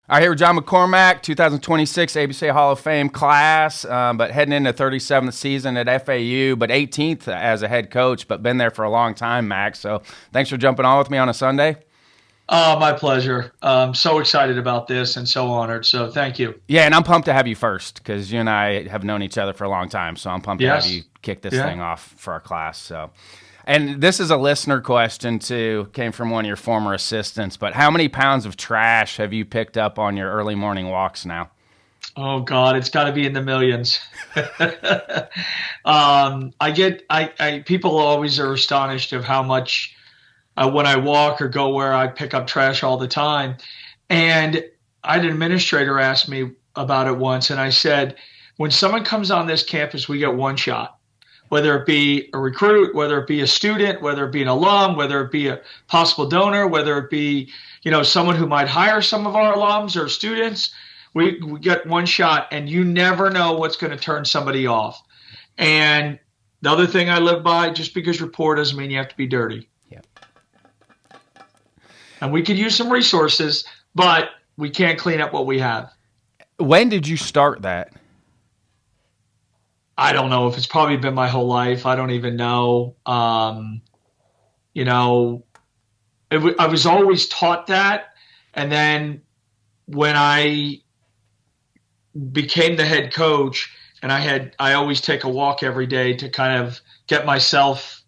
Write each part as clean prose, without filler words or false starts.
All right, here with John McCormack, 2026 ABCA Hall of Fame class, but heading into 37th season at FAU, but 18th as a head coach, but been there for a long time, Max. So thanks for jumping on with me on a Sunday. Oh, my pleasure. I'm so excited about this and so honored. So thank you. Yeah, and I'm pumped to have you first because you and I have known each other for a long time. So I'm pumped to have Yes. you kick this Yeah. thing off for our class. So, and this is a listener question too, came from one of your former assistants. But how many pounds of trash have you picked up on your early morning walks now? Oh God, it's got to be in the millions. People always are astonished of how much when I walk or go where I pick up trash all the time. And I had an administrator ask me about it once, and I said, when someone comes on this campus, we get one shot. Whether it be a recruit, whether it be a student, whether it be an alum, whether it be a possible donor, whether it be, someone who might hire some of our alums or students, we get one shot, and you never know what's going to turn somebody off. And the other thing I live by, just because you're poor doesn't mean you have to be dirty. Yeah. And we could use some resources, but we can't clean up what we have. When did you start that? I don't know if it's probably been my whole life. I don't even know. You know, I was always taught that. And then when I became the head coach, and I always take a walk every day to kind of get myself,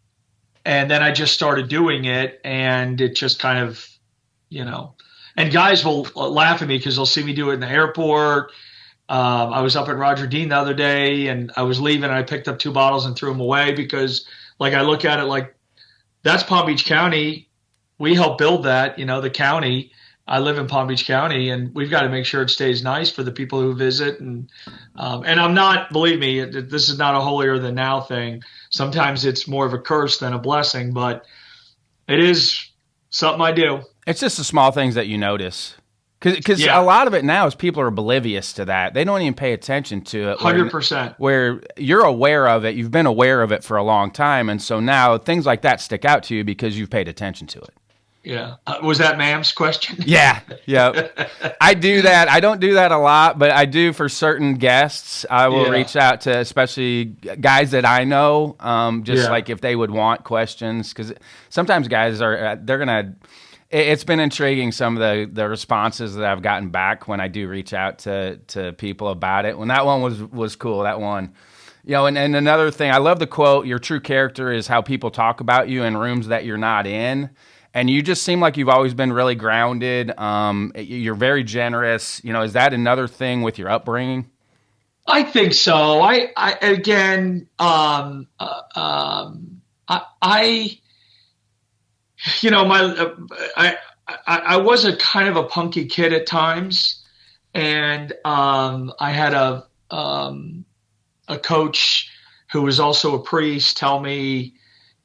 and then I just started doing it, and it just kind of, and guys will laugh at me because they'll see me do it in the airport. I was up at Roger Dean the other day, and I was leaving, and I picked up 2 bottles and threw them away because, I look at it like that's Palm Beach County. We help build that, the county. I live in Palm Beach County, and we've got to make sure it stays nice for the people who visit. And I'm not, believe me, this is not a holier than thou thing. Sometimes it's more of a curse than a blessing, but it is something I do. It's just the small things that you notice. Because Yeah, a lot of it now is people are oblivious to that. They don't even pay attention to it. 100%. Where you're aware of it, you've been aware of it for a long time, and so now things like that stick out to you because you've paid attention to it. Yeah. Was that ma'am's question? Yeah, yeah. I do that. I don't do that a lot, but I do for certain guests. I will Yeah. reach out to especially guys that I know, just Yeah. like if they would want questions, because sometimes guys are they're gonna. It's been intriguing some of the responses that I've gotten back when I do reach out to people about it. When that one was cool, that one. And another thing, I love the quote, your true character is how people talk about you in rooms that you're not in. And you just seem like you've always been really grounded. You're very generous. Is that another thing with your upbringing? I think so. I again, I my I was a kind of a punky kid at times, and I had a coach who was also a priest tell me,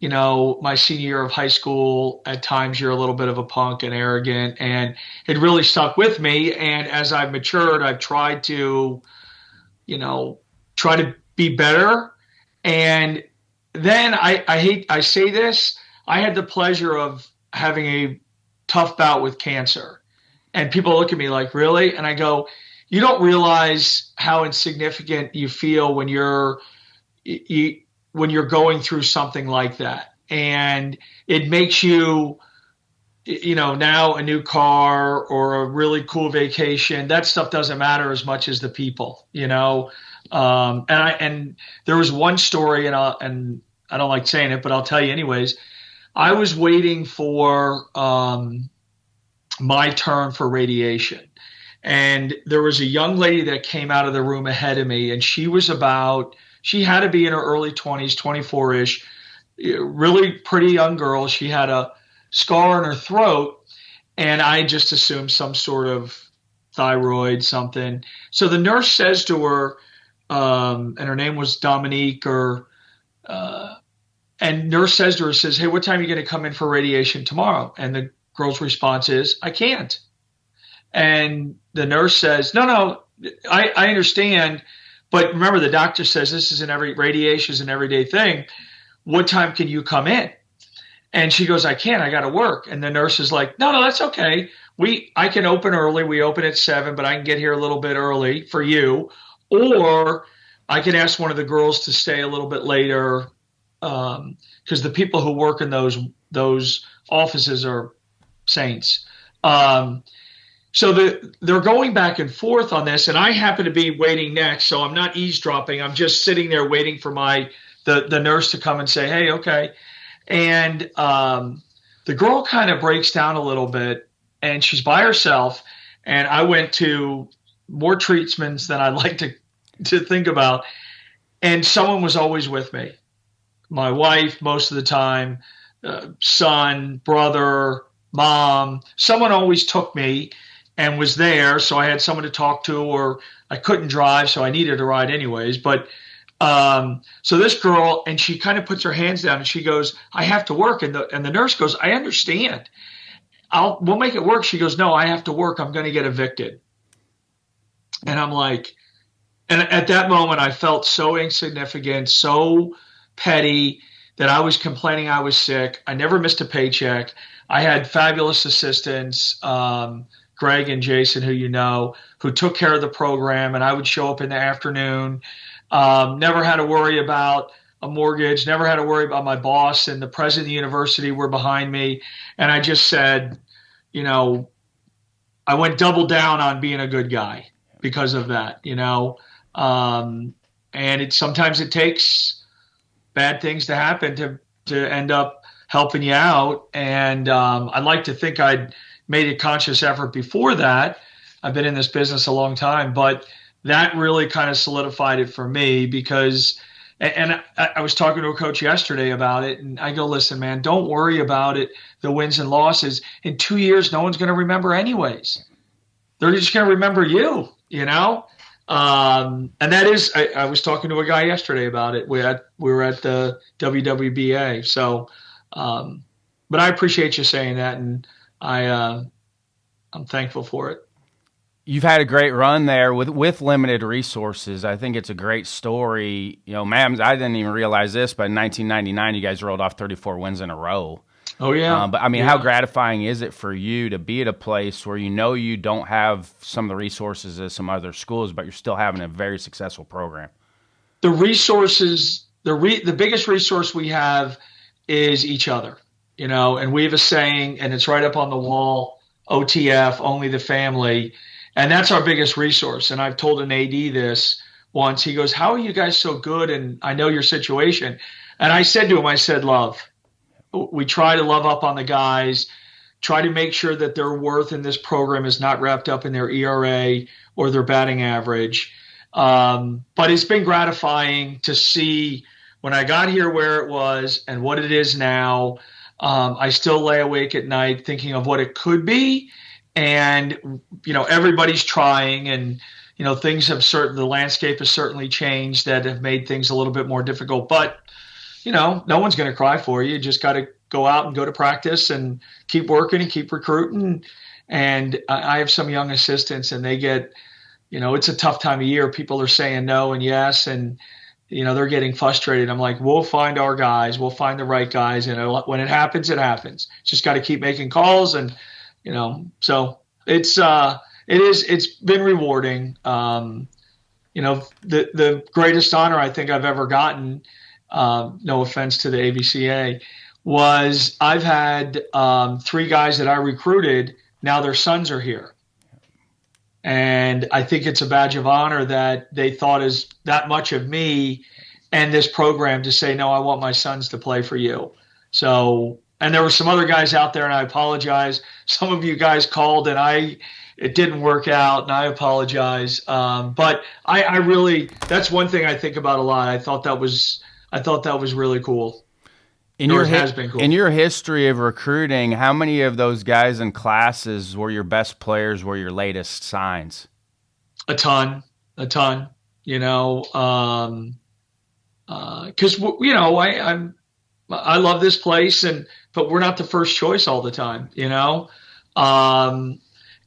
my senior year of high school, at times you're a little bit of a punk and arrogant, and it really stuck with me. And as I've matured, I've tried to, try to be better. And then I say this, I had the pleasure of having a tough bout with cancer. And people look at me like, really? And I go, you don't realize how insignificant you feel when when you're going through something like that. And it makes you, now a new car or a really cool vacation, that stuff doesn't matter as much as the people, and there was one story, and I don't like saying it, but I'll tell you anyways. I was waiting for my turn for radiation. And there was a young lady that came out of the room ahead of me, and she had to be in her early 20s, 24-ish, really pretty young girl. She had a scar on her throat, and I just assumed some sort of thyroid something. So the nurse says to her, and her name was Dominique, and nurse says to her, says, hey, what time are you going to come in for radiation tomorrow? And the girl's response is, I can't. And the nurse says, no, I understand. But remember, the doctor says radiation is an everyday thing. What time can you come in? And she goes, I can't. I got to work. And the nurse is like, no, that's okay. I can open early. We open at 7, but I can get here a little bit early for you, or I can ask one of the girls to stay a little bit later, because the people who work in those offices are saints. So they're going back and forth on this, and I happen to be waiting next, so I'm not eavesdropping. I'm just sitting there waiting for the nurse to come and say, "Hey, okay." And the girl kind of breaks down a little bit, and she's by herself. And I went to more treatments than I'd like to think about, and someone was always with me. My wife, most of the time, son, brother, mom. Someone always took me and was there, so I had someone to talk to, or I couldn't drive, so I needed a ride anyways. But so this girl, and she kind of puts her hands down and she goes, "I have to work." And the nurse goes, "I understand. We'll make it work." She goes, "No, I have to work. I'm going to get evicted." And I'm like, and at that moment, I felt so insignificant, so petty, that I was complaining I was sick. I never missed a paycheck. I had fabulous assistants, Greg and Jason, who you know, who took care of the program, and I would show up in the afternoon. Never had to worry about a mortgage, never had to worry about my boss, and the president of the university were behind me. And I just said, I went double down on being a good guy because of that, and sometimes it takes bad things to happen to end up helping you out. And I'd like to think I'd made a conscious effort before that. I've been in this business a long time, but that really kind of solidified it for me, because, and I was talking to a coach yesterday about it, and I go, "Listen, man, don't worry about it, the wins and losses. In 2 years, no one's going to remember anyways. They're just going to remember you, And that is, I was talking to a guy yesterday about it. We were at the WWBA. So, but I appreciate you saying that, and I'm thankful for it. You've had a great run there with limited resources. I think it's a great story. Ma'am, I didn't even realize this, but in 1999, you guys rolled off 34 wins in a row. Oh, yeah. But I mean, how gratifying is it for you to be at a place where you don't have some of the resources as some other schools, but you're still having a very successful program? The resources, the biggest resource we have is each other, and we have a saying, and it's right up on the wall, OTF, only the family. And that's our biggest resource. And I've told an AD this once. He goes, "How are you guys so good? And I know your situation." And I said to him, "Love. We try to love up on the guys, try to make sure that their worth in this program is not wrapped up in their ERA or their batting average." But it's been gratifying to see when I got here where it was and what it is now. I still lay awake at night thinking of what it could be. And, everybody's trying, and, things have the landscape has certainly changed that have made things a little bit more difficult. But, no one's going to cry for you. You just got to go out and go to practice and keep working and keep recruiting. And I have some young assistants, and they get, it's a tough time of year. People are saying no and yes, and, they're getting frustrated. I'm like, we'll find our guys. We'll find the right guys. And when it happens, it happens. Just got to keep making calls, and, so it's been rewarding. The greatest honor I think I've ever gotten, no offense to the ABCA, was I've had 3 guys that I recruited. Now their sons are here. And I think it's a badge of honor that they thought is that much of me and this program to say, "No, I want my sons to play for you." So, and there were some other guys out there, and I apologize. Some of you guys called, and it didn't work out, and I apologize. But I really, that's one thing I think about a lot. I thought that was really cool. Has been cool. In your history of recruiting, how many of those guys in classes were your best players, were your latest signs? A ton. Because I love this place, but we're not the first choice all the time,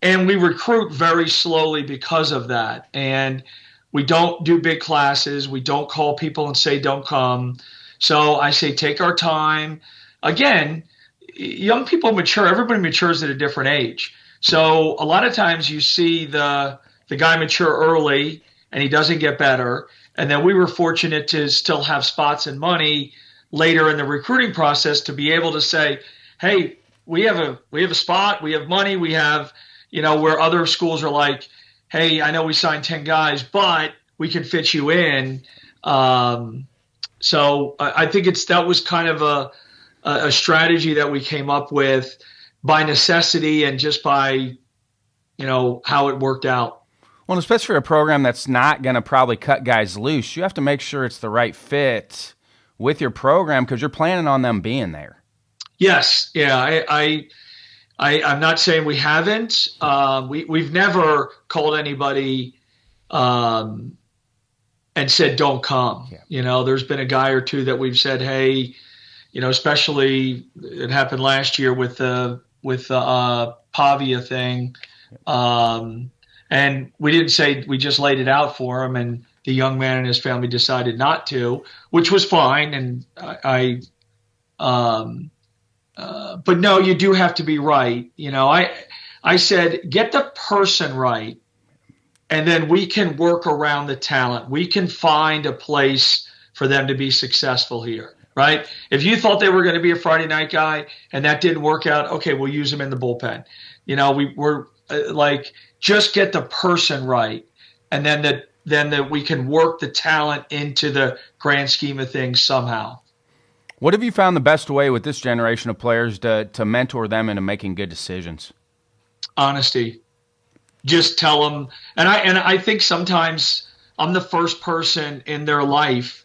and we recruit very slowly because of that. And we don't do big classes. We don't call people and say, "Don't come." So I say, take our time. Again, young people mature. Everybody matures at a different age. So a lot of times you see the guy mature early and he doesn't get better. And then we were fortunate to still have spots and money later in the recruiting process to be able to say, hey, we have a spot, we have money, we have, where other schools are like, hey, I know we signed 10 guys, but we can fit you in. So I think that was kind of a strategy that we came up with by necessity and just by, how it worked out. Well, especially for a program that's not going to probably cut guys loose, you have to make sure it's the right fit with your program because you're planning on them being there. Yes. Yeah. I'm not saying we haven't. We've never called anybody and said, don't come. Yeah. There's been a guy or two that we've said, hey, especially it happened last year with the Pavia thing. And we didn't say, we just laid it out for him, and the young man and his family decided not to, which was fine. And but no, you do have to be right. I said, get the person right, and then we can work around the talent. We can find a place for them to be successful here, right? If you thought they were going to be a Friday night guy and that didn't work out, okay, we'll use them in the bullpen. We're like, just get the person right, and then that we can work the talent into the grand scheme of things somehow. What have you found the best way with this generation of players to mentor them into making good decisions? Honesty. Just tell them, and I think sometimes I'm the first person in their life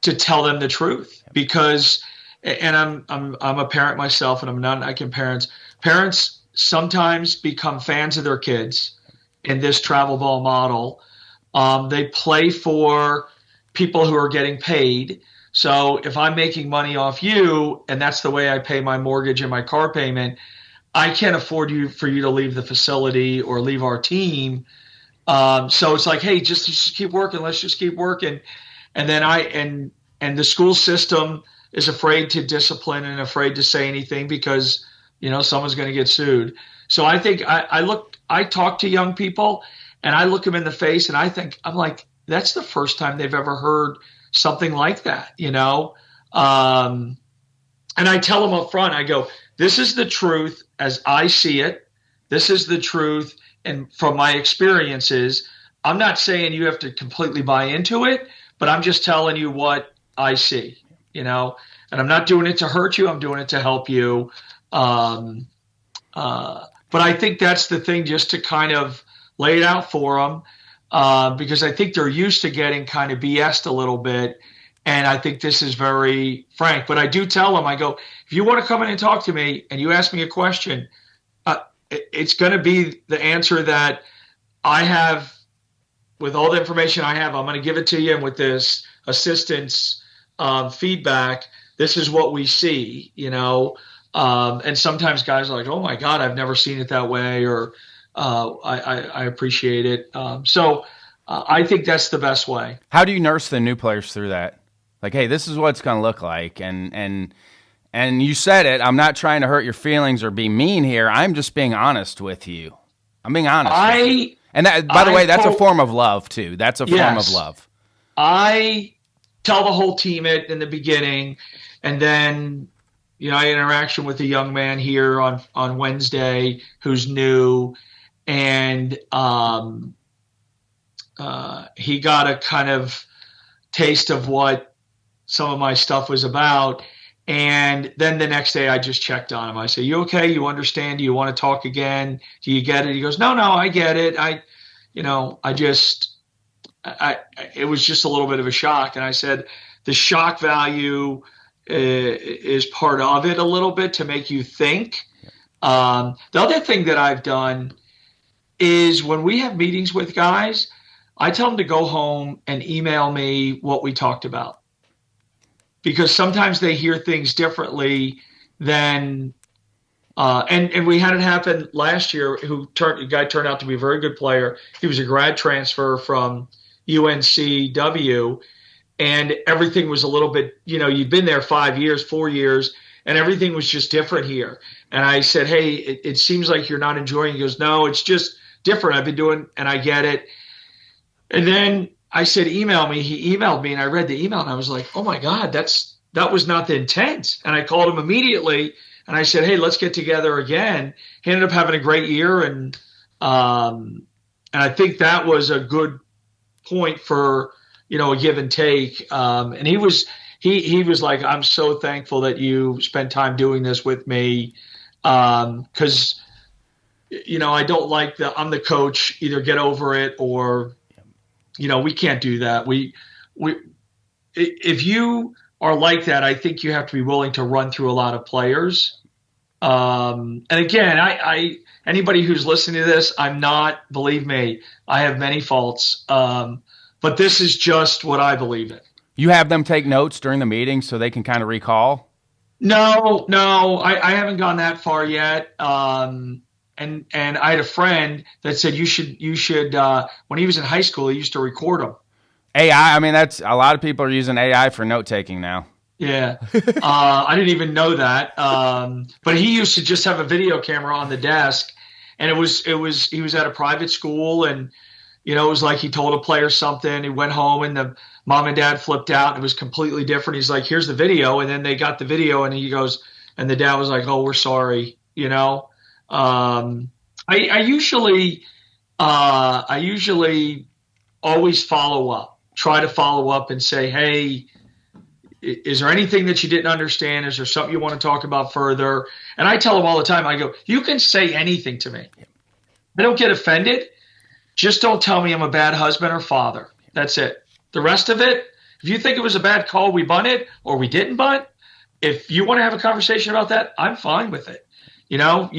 to tell them the truth, because, and I'm a parent myself, and I'm not knocking parents. Parents sometimes become fans of their kids in this travel ball model. They play for people who are getting paid. So if I'm making money off you, and that's the way I pay my mortgage and my car payment, I can't afford for you to leave the facility or leave our team. So it's like, hey, just keep working. Let's just keep working. And then and the school system is afraid to discipline and afraid to say anything because, someone's going to get sued. So I think I talk to young people and I look them in the face and I'm like, that's the first time they've ever heard something like that, And I tell them up front, I go, this is the truth as I see it. This is the truth. And from my experiences, I'm not saying you have to completely buy into it, but I'm just telling you what I see, and I'm not doing it to hurt you. I'm doing it to help you. But I think that's the thing, just to kind of lay it out for them, because I think they're used to getting kind of BS'd a little bit. And I think this is very frank. But I do tell them, I go, if you want to come in and talk to me and you ask me a question, it's going to be the answer that I have with all the information I have. I'm going to give it to you. And with this assistance feedback, this is what we see, and sometimes guys are like, oh my God, I've never seen it that way, or I appreciate it. So I think that's the best way. How do you nurse the new players through that? Like, hey, this is what it's going to look like. And you said it, I'm not trying to hurt your feelings or be mean here. I'm just being honest with you. I'm being honest with you. And that, by the way, that's a form of love too. That's a form of love. I tell the whole team it in the beginning, and then, I interaction with a young man here on Wednesday who's new, and he got a kind of taste of what some of my stuff was about. And then the next day I just checked on him. I said, you okay? You understand? Do you want to talk again? Do you get it? He goes, no, I get it. It was just a little bit of a shock. And I said, the shock value is part of it a little bit to make you think. The other thing that I've done is when we have meetings with guys, I tell them to go home and email me what we talked about, because sometimes they hear things differently than and we had it happen last year. A guy turned out to be a very good player. He was a grad transfer from UNCW, and everything was a little bit, you'd been there 5 years, 4 years, and everything was just different here. And I said, hey, it seems like you're not enjoying it. He goes, no, it's just different. I've been doing, and I get it. And then I said, email me. He emailed me, and I read the email, and I was like, oh my God, that was not the intent. And I called him immediately, and I said, hey, let's get together again. He ended up having a great year, and I think that was a good point for, a give and take. And he was like, I'm so thankful that you spent time doing this with me. Cause I don't like I'm the coach, either get over it or, we can't do that. If you are like that, I think you have to be willing to run through a lot of players. And again, anybody who's listening to this, believe me, I have many faults. But this is just what I believe in. You have them take notes during the meeting so they can kind of recall? No, I haven't gone that far yet. And I had a friend that said you should. When he was in high school, he used to record them. AI. I mean, that's a lot of people are using AI for note taking now. Yeah, I didn't even know that. But he used to just have a video camera on the desk, and he was at a private school, and it was like he told a player something. He went home, and the mom and dad flipped out, and it was completely different. He's like, "Here's the video," and then they got the video, and he goes, and the dad was like, "Oh, we're sorry," I usually always follow up, try to follow up and say, hey, is there anything that you didn't understand? Is there something you want to talk about further? And I tell them all the time, I go, you can say anything to me. I don't get offended. Just don't tell me I'm a bad husband or father. That's it. The rest of it, if you think it was a bad call, we bunted or we didn't bunt, if you want to have a conversation about that, I'm fine with it. You don't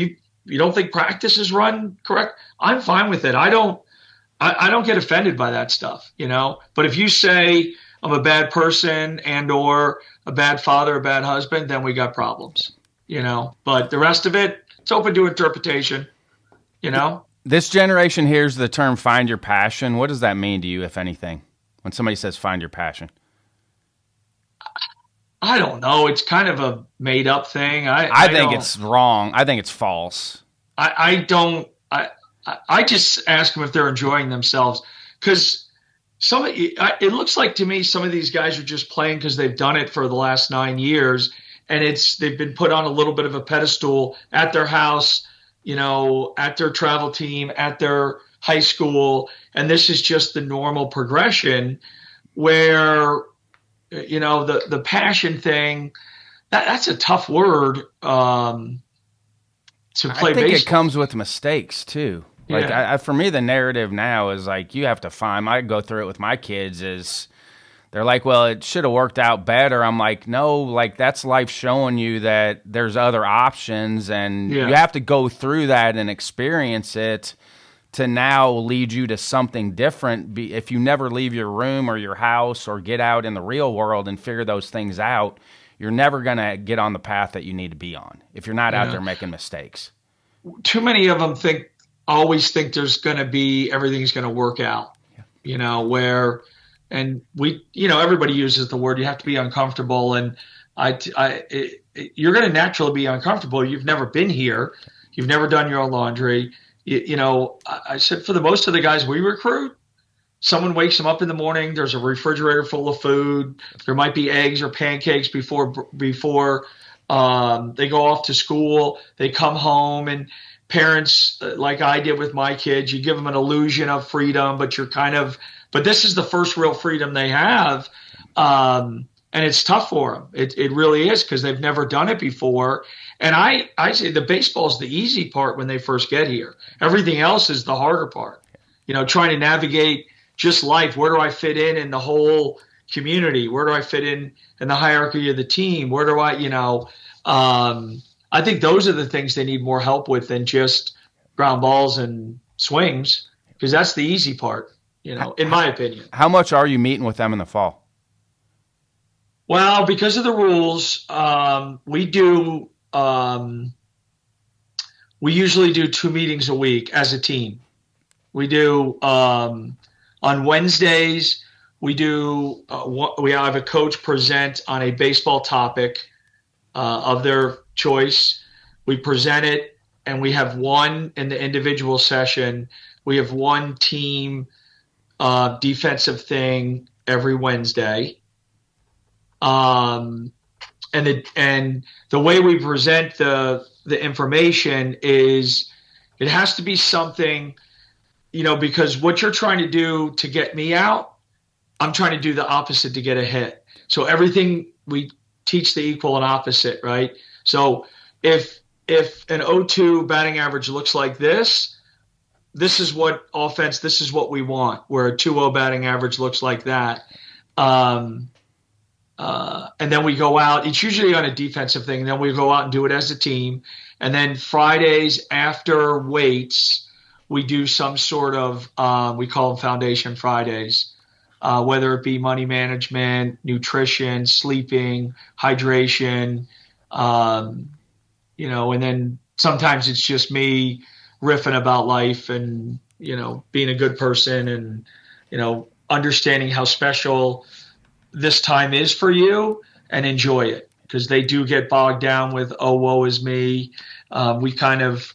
think practice is run correct? I'm fine with it. I don't get offended by that stuff, But if you say I'm a bad person and or a bad father, a bad husband, then we got problems, But the rest of it, it's open to interpretation, This generation hears the term "find your passion." What does that mean to you, if anything, when somebody says "find your passion"? I don't know. It's kind of a made up thing. I think it's wrong. I think it's false. I just ask them if they're enjoying themselves, because it looks like to me some of these guys are just playing because they've done it for the last 9 years, and they've been put on a little bit of a pedestal at their house, at their travel team, at their high school, and this is just the normal progression where the passion thing, that's a tough word to play. I think baseball. It comes with mistakes too. Like yeah. For me, the narrative now is like you have to find. I go through it with my kids. Is they're like, well, it should have worked out better. I'm like, no, like that's life showing you that there's other options, and you have to go through that and experience it to now lead you to something different. If you never leave your room or your house or get out in the real world and figure those things out, you're never going to get on the path that you need to be on if you're not out there making mistakes. Too many of them always think there's going to be, everything's going to work out, everybody uses the word, you have to be uncomfortable. And you're going to naturally be uncomfortable. You've never been here. You've never done your own laundry. I said for the most of the guys we recruit, someone wakes them up in the morning. There's a refrigerator full of food. There might be eggs or pancakes before they go off to school. They come home, and parents, like I did with my kids, you give them an illusion of freedom, but but this is the first real freedom they have. And it's tough for them. It really is, because they've never done it before. And I say the baseball is the easy part when they first get here. Everything else is the harder part. Trying to navigate just life. Where do I fit in the whole community? Where do I fit in the hierarchy of the team? Where do I I think those are the things they need more help with than just ground balls and swings, because that's the easy part, in my opinion. How much are you meeting with them in the fall? Well, because of the rules, we usually do 2 meetings a week as a team. We do on Wednesdays. We have a coach present on a baseball topic. of their choice. We present it, and we have one in the individual session. We have one team defensive thing every Wednesday. And the way we present the information is it has to be something, because what you're trying to do to get me out, I'm trying to do the opposite to get a hit. So everything we teach the equal and opposite, right? So if an 0-2 batting average looks like this is what offense, this is what we want, where a 2-0 batting average looks like that. And then we go out. It's usually on a defensive thing. And then we go out and do it as a team. And then Fridays after weights, we do some sort of, we call them Foundation Fridays, whether it be money management, nutrition, sleeping, hydration, and then sometimes it's just me riffing about life and, being a good person and, understanding how special this time is for you and enjoy it, because they do get bogged down with, oh, woe is me. We kind of,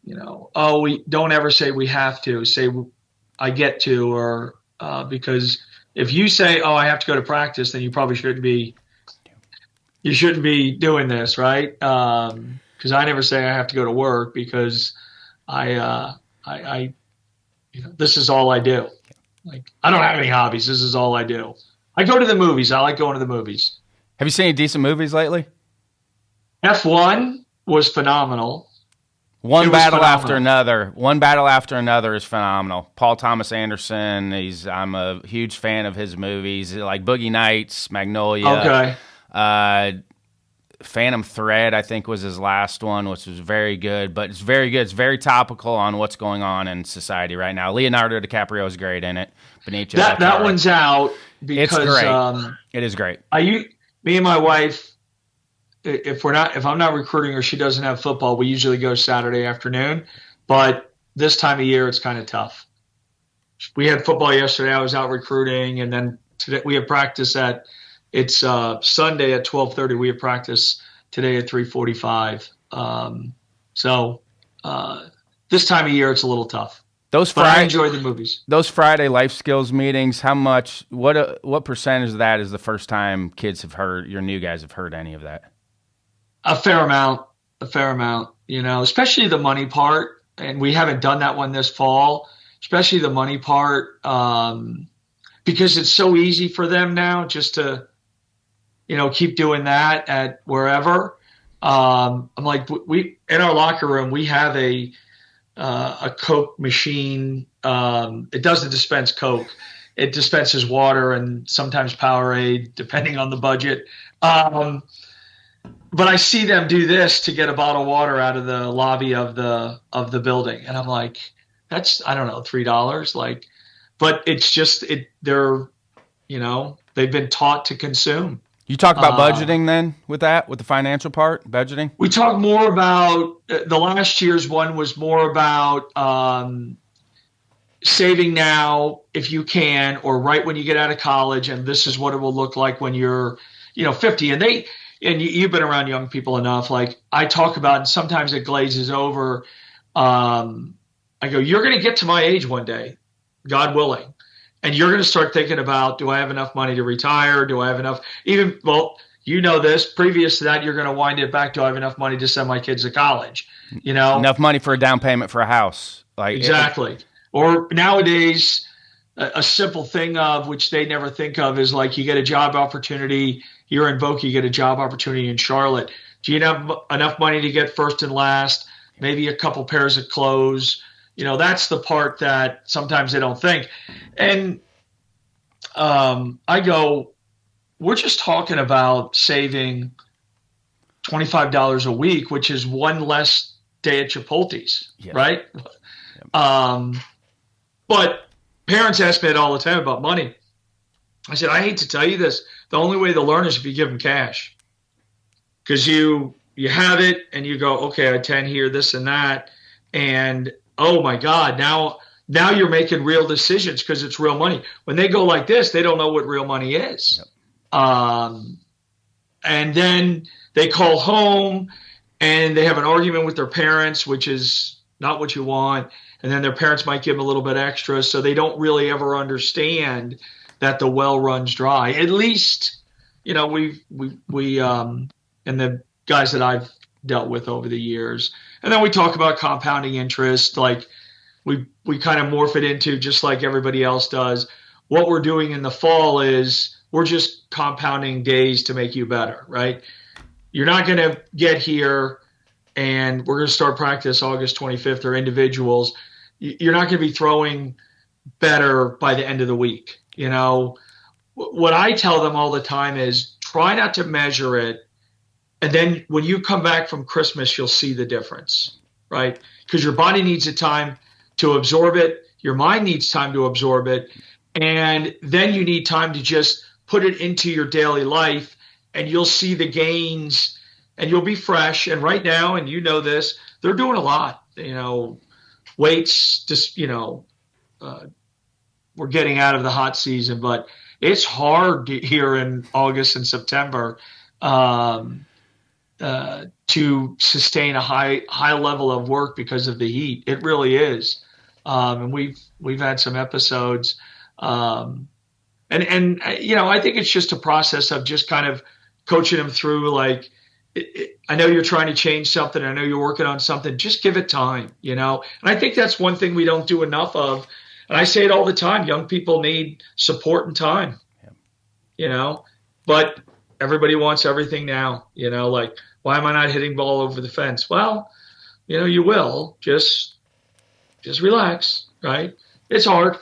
we don't ever say we have to, say I get to, or because if you say, oh, I have to go to practice, then you probably shouldn't be doing this, right? Because I never say I have to go to work, because I this is all I do. Like, I don't have any hobbies. This is all I do. I go to the movies. I like going to the movies. Have you seen any decent movies lately? F1 was phenomenal. One battle after another is phenomenal. Paul Thomas Anderson, I'm a huge fan of his movies, like Boogie Nights, Magnolia. Okay. Phantom Thread, I think, was his last one, which was very good. But it's very good. It's very topical on what's going on in society right now. Leonardo DiCaprio is great in it. That one's out because it's great. It is great. Me and my wife, if I'm not recruiting or she doesn't have football, we usually go Saturday afternoon. But this time of year, it's kind of tough. We had football yesterday. I was out recruiting, and then today we have practice It's Sunday at 12:30. We have practice today at 3:45. So this time of year, it's a little tough. I enjoy the movies. Those Friday life skills meetings, what percentage of that is the first time your new guys have heard any of that? A fair amount, especially the money part. And we haven't done that one this fall, especially the money part, because it's so easy for them now just to, keep doing that at wherever. I'm like, in our locker room, we have a Coke machine. It doesn't dispense Coke. It dispenses water and sometimes Powerade, depending on the budget. But I see them do this to get a bottle of water out of the lobby of the building. And I'm like, that's, I don't know, $3. But it's just, they're, they've been taught to consume. You talk about budgeting then with the financial part, budgeting? We talk more about, the last year's one was more about saving now if you can, or right when you get out of college, and this is what it will look like when you're, 50. And you've been around young people enough. Like I talk about, and sometimes it glazes over. I go, you're going to get to my age one day, God willing. And you're going to start thinking about, do I have enough money to retire? Do I have enough? This. Previous to that, you're going to wind it back. Do I have enough money to send my kids to college? Enough money for a down payment for a house. Exactly. Or nowadays, a simple thing of which they never think of is like you get a job opportunity. You're in Boca, you get a job opportunity in Charlotte. Do you have enough money to get first and last? Maybe a couple pairs of clothes. That's the part that sometimes they don't think. And I go, we're just talking about saving $25 a week, which is one less day at Chipotle's, yes. Right? Yep. But parents ask me that all the time about money. I said, I hate to tell you this. The only way they'll learn is if you give them cash. Because you have it and you go, okay, I 10 here, this and that. And oh my God, now you're making real decisions because it's real money. When they go like this, they don't know what real money is. Yep. And then they call home and they have an argument with their parents, which is not what you want. And then their parents might give them a little bit extra. So they don't really ever understand that the well runs dry. At least, we and the guys that I've dealt with over the years. And then we talk about compounding interest. Like we kind of morph it into, just like everybody else does, what we're doing in the fall is we're just compounding days to make you better, right? You're not going to get here and we're going to start practice August 25th or individuals. You're not going to be throwing better by the end of the week. What I tell them all the time is try not to measure it. And then when you come back from Christmas, you'll see the difference, right? Because your body needs a time to absorb it. Your mind needs time to absorb it. And then you need time to just put it into your daily life, and you'll see the gains and you'll be fresh. And right now, and this, they're doing a lot, weights, just, we're getting out of the hot season, but it's hard here in August and September to sustain a high level of work because of the heat. It really is. And we've had some episodes. And I think it's just a process of just kind of coaching them through, like, I know you're trying to change something. I know you're working on something. Just give it time, And I think that's one thing we don't do enough of. And I say it all the time. Young people need support and time, but everybody wants everything now, like, why am I not hitting ball over the fence? Well, you will. Just relax, right? It's hard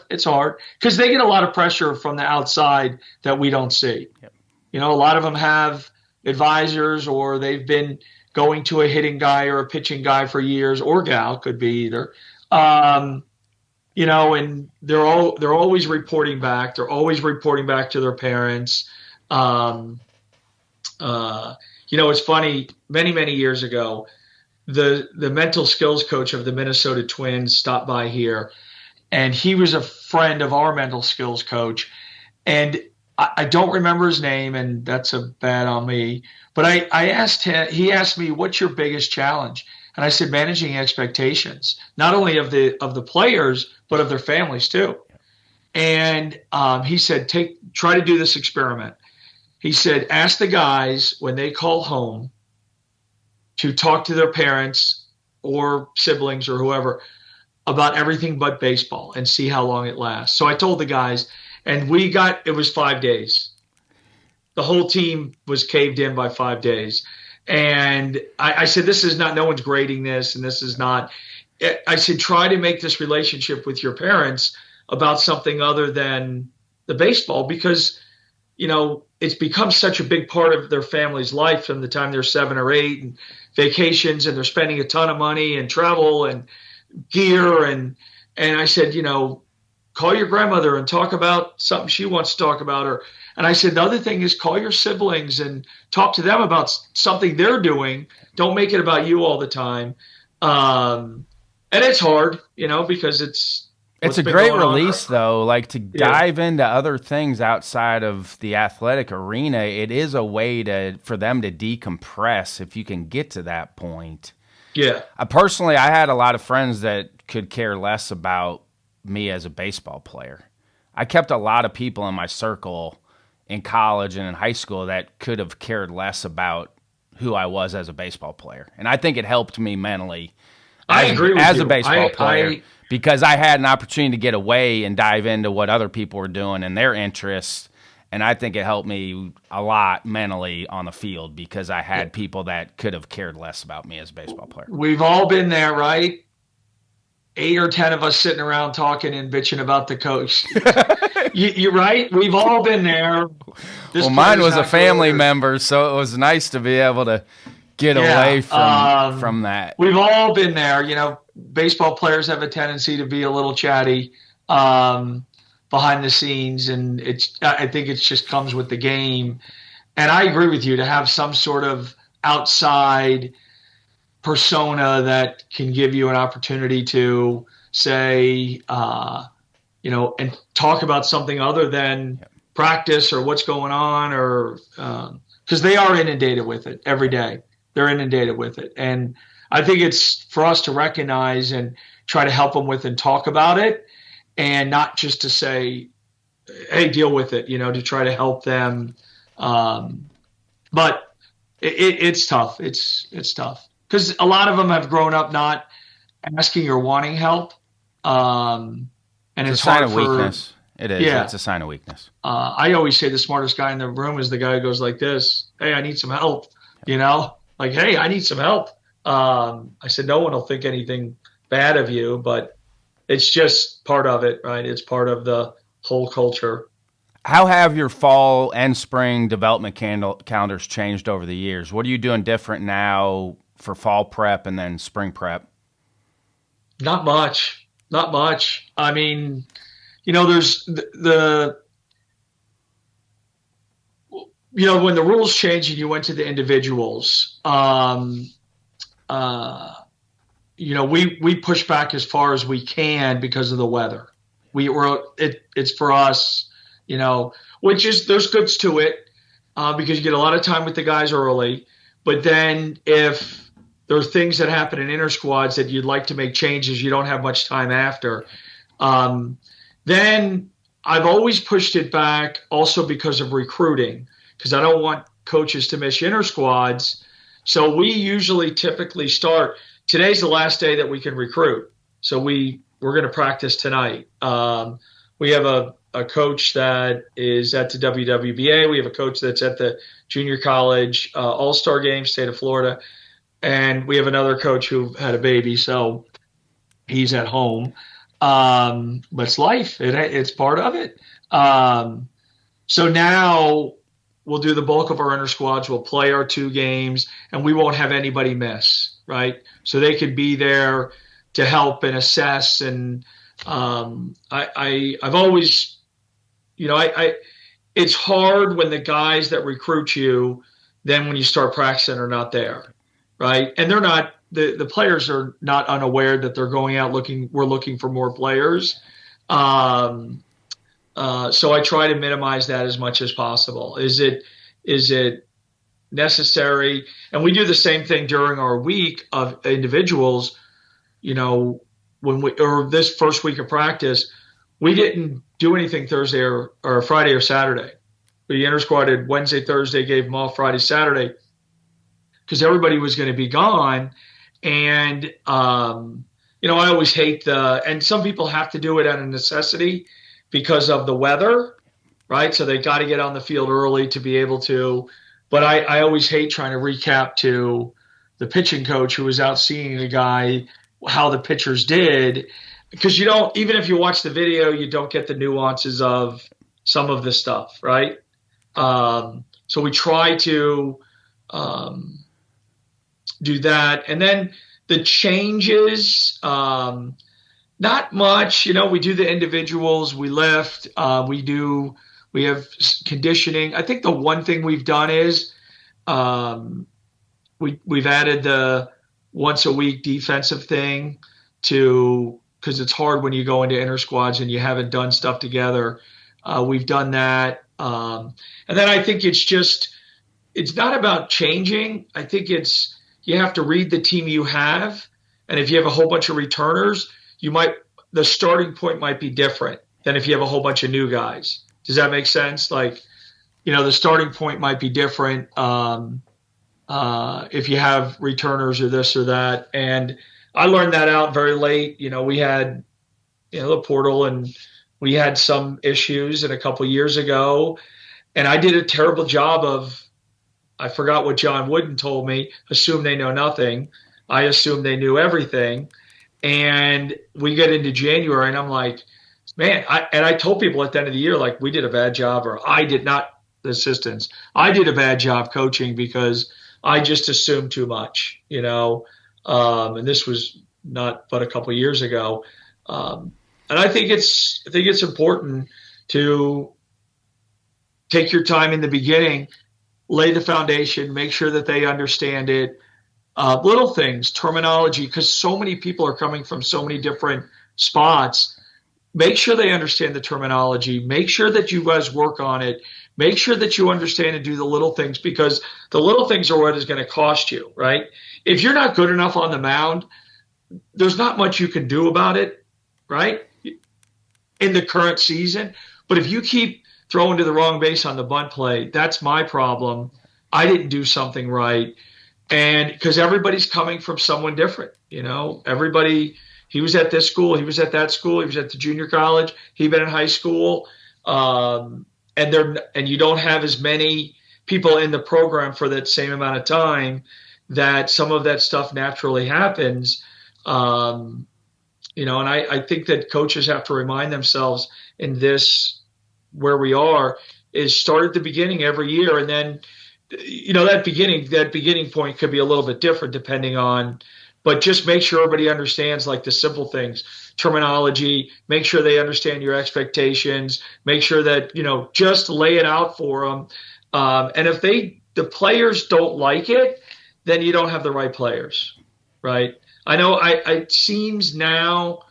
because they get a lot of pressure from the outside that we don't see. Yep. A lot of them have advisors, or they've been going to a hitting guy or a pitching guy for years, or gal, could be either. And they're always reporting back. They're always reporting back to their parents. It's funny. Many years ago, the mental skills coach of the Minnesota Twins stopped by here, and he was a friend of our mental skills coach. And I don't remember his name, and that's a bad on me. But I asked him. He asked me, "What's your biggest challenge?" And I said, "Managing expectations, not only of the players, but of their families too." And he said, try to do this experiment. He said, ask the guys when they call home to talk to their parents or siblings or whoever about everything but baseball and see how long it lasts. So I told the guys, and it was 5 days. The whole team was caved in by 5 days. And I said, no one's grading this, and this is not. I said, try to make this relationship with your parents about something other than the baseball, because, it's become such a big part of their family's life from the time they're 7 or 8, and vacations, and they're spending a ton of money and travel and gear. And I said, call your grandmother and talk about something she wants to talk about. And I said, the other thing is call your siblings and talk to them about something they're doing. Don't make it about you all the time. And it's hard, because it's a great release, though, like to dive into other things outside of the athletic arena. It is a way for them to decompress if you can get to that point. Yeah. Personally, I had a lot of friends that could care less about me as a baseball player. I kept a lot of people in my circle in college and in high school that could have cared less about who I was as a baseball player. And I think it helped me mentally as a baseball player. Because I had an opportunity to get away and dive into what other people were doing and their interests. And I think it helped me a lot mentally on the field because I had people that could have cared less about me as a baseball player. We've all been there, right? 8 or 10 of us sitting around talking and bitching about the coach. You're right. We've all been there. Mine was a family member, so it was nice to be able to get away from that. We've all been there. Baseball players have a tendency to be a little chatty behind the scenes, and I think it just comes with the game. And I agree with you, to have some sort of outside persona that can give you an opportunity to say, and talk about something other than practice or what's going on or because they are inundated with it every day. They're inundated with it. And I think it's for us to recognize and try to help them with and talk about it, and not just to say, hey, deal with it, to try to help them. But it's tough. It's tough because a lot of them have grown up not asking or wanting help. And it's a sign of weakness. It is. Yeah. It's a sign of weakness. I always say the smartest guy in the room is the guy who goes like this. Hey, I need some help. Like, hey, I need some help. I said, no one will think anything bad of you, but it's just part of it, right? It's part of the whole culture. How have your fall and spring development calendars changed over the years? What are you doing different now for fall prep and then spring prep? Not much. I mean, there's the when the rules changed and you went to the individuals, we push back as far as we can because of the weather. It's for us, which is, there's goods to it, because you get a lot of time with the guys early. But then if there are things that happen in inter squads that you'd like to make changes, you don't have much time after. Then I've always pushed it back also because of recruiting, because I don't want coaches to miss inter squads. So we usually typically start, today's the last day that we can recruit. So we're going to practice tonight. We have a coach that is at the WWBA. We have a coach that's at the junior college all-star game, state of Florida. And we have another coach who had a baby, so he's at home. But it's life. It's part of it. So now we'll do the bulk of our inter squads. We'll play our 2 games, and we won't have anybody miss, right? So they could be there to help and assess. And I've always, it's hard when the guys that recruit you, then when you start practicing, are not there, right? And they're not, the players are not unaware that they're going out we're looking for more players. So I try to minimize that as much as possible. Is it necessary? And we do the same thing during our week of individuals. Or this first week of practice, we didn't do anything Thursday or Friday or Saturday. We inter-squadded Wednesday, Thursday, gave them off Friday, Saturday, because everybody was going to be gone. And, I always hate and some people have to do it out of necessity because of the weather, right? So they got to get on the field early to be able to. But I always hate trying to recap to the pitching coach who was out seeing a guy how the pitchers did, because even if you watch the video, you don't get the nuances of some of the stuff, right? So we try to do that. And then the changes, not much. We do the individuals, we lift, we have conditioning. I think the one thing we've done is we've added the once a week defensive thing because it's hard when you go into inter squads and you haven't done stuff together. We've done that. And then I think it's not about changing. I think you have to read the team you have. And if you have a whole bunch of returners, the starting point might be different than if you have a whole bunch of new guys. Does that make sense? Like, the starting point might be different if you have returners or this or that. And I learned that out very late. We had, the portal, and we had some issues a couple years ago. And I did a terrible job I forgot what John Wooden told me, assume they know nothing. I assumed they knew everything. And we get into January and I'm like, man, I told people at the end of the year, like, we did a bad job, or I did not, the assistants, I did a bad job coaching because I just assumed too much, and this was not but a couple of years ago. And I think it's important to take your time in the beginning, lay the foundation, make sure that they understand it. Little things, terminology, because so many people are coming from so many different spots. Make sure they understand the terminology. Make sure that you guys work on it. make sure that you understand and do the little things, because the little things are what is going to cost you, right? If you're not good enough on the mound, there's not much you can do about it, right? In the current season. But if you keep throwing to the wrong base on the bunt play, that's my problem. I didn't do something right. And because everybody's coming from someone different, everybody, he was at this school, he was at that school, he was at the junior college, he'd been in high school. And you don't have as many people in the program for that same amount of time, that some of that stuff naturally happens. And I think that coaches have to remind themselves in this, where we are, is start at the beginning every year. And then, that beginning point could be a little bit different depending on, but just make sure everybody understands like the simple things, terminology, make sure they understand your expectations, make sure that, just lay it out for them. And if the players don't like it, then you don't have the right players, right? I know it seems now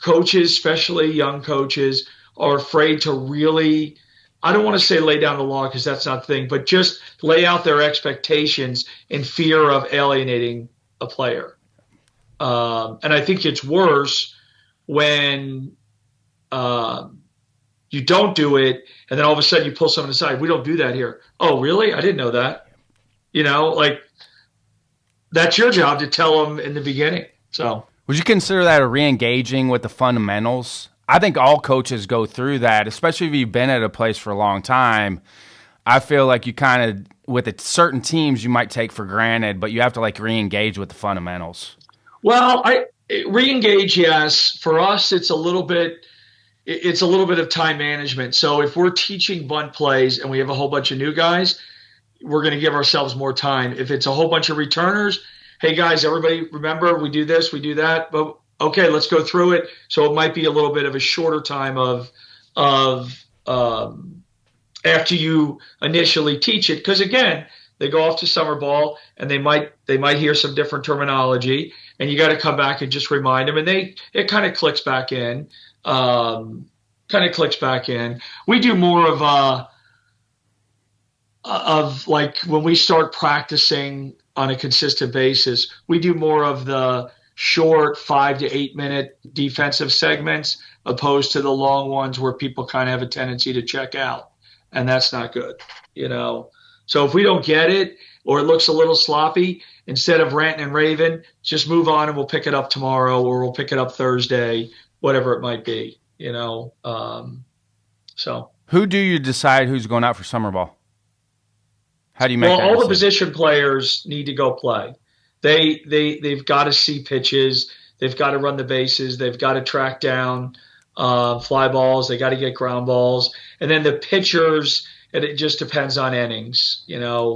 coaches, especially young coaches, are afraid to really, I don't want to say lay down the law because that's not the thing, but just lay out their expectations in fear of alienating a player. And I think it's worse when you don't do it and then all of a sudden you pull someone aside. We don't do that here. Oh, really? I didn't know that. That's your job to tell them in the beginning. So, would you consider that a re-engaging with the fundamentals? I think all coaches go through that, especially if you've been at a place for a long time. I feel like you kind of, with certain teams, you might take for granted, but you have to re-engage with the fundamentals. Well, re-engage, yes. For us, it's a little bit of time management. So if we're teaching bunt plays and we have a whole bunch of new guys, we're going to give ourselves more time. If it's a whole bunch of returners, hey guys, everybody remember, we do this, we do that, but okay, let's go through it. So it might be a little bit of a shorter time of after you initially teach it, because again, they go off to summer ball and they might hear some different terminology, and you got to come back and just remind them, and it kind of clicks back in. We do more of like when we start practicing on a consistent basis, we do more of the short 5 to 8 minute defensive segments opposed to the long ones where people kind of have a tendency to check out, and that's not good, So if we don't get it or it looks a little sloppy, instead of ranting and raving, just move on and we'll pick it up tomorrow or we'll pick it up Thursday, whatever it might be, So who do you decide who's going out for summer ball? How do you make that all decision? The position players need to go play. They've got to see pitches. They've got to run the bases. They've got to track down fly balls. They got to get ground balls. And then the pitchers, it just depends on innings. Depends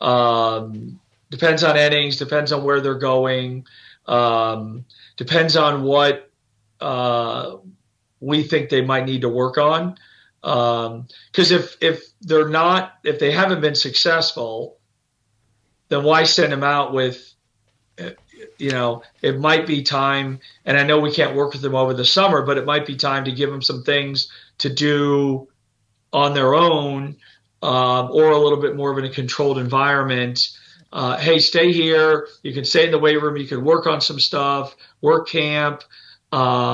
on innings. Depends on where they're going. Depends on what we think they might need to work on. Because if they haven't been successful, then why send them out with, it might be time, and I know we can't work with them over the summer, but it might be time to give them some things to do on their own, or a little bit more of in a controlled environment. Hey, stay here. You can stay in the weight room. You can work on some stuff, work camp, but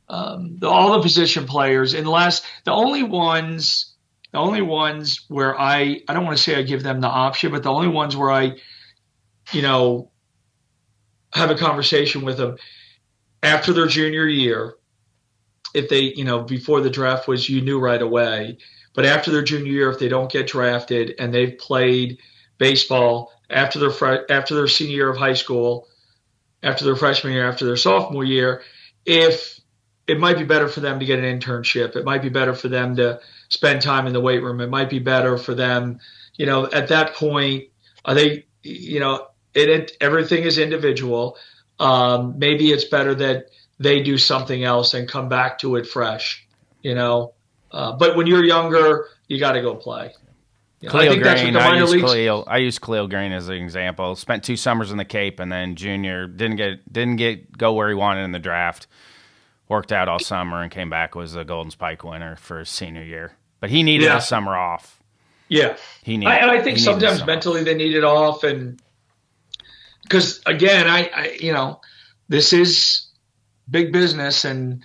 all the position players in the only ones where I don't want to say I give them the option, but the only ones where I, have a conversation with them after their junior year, if they, before the draft was, you knew right away, but after their junior year, if they don't get drafted and they've played baseball after their senior year of high school, after their freshman year, after their sophomore year, if it might be better for them to get an internship. It might be better for them to spend time in the weight room. It might be better for them, at that point, everything is individual. Maybe it's better that they do something else and come back to it fresh, but when you're younger, you got to go play. I think that's what the minor leagues. I use Khalil Green as an example. Spent 2 summers in the Cape and then junior didn't go where he wanted in the draft. worked out all summer and came back, was the Golden Spike winner for his senior year. But he needed a summer off. Yeah. I think sometimes mentally they need it off. And because, again, I this is big business and,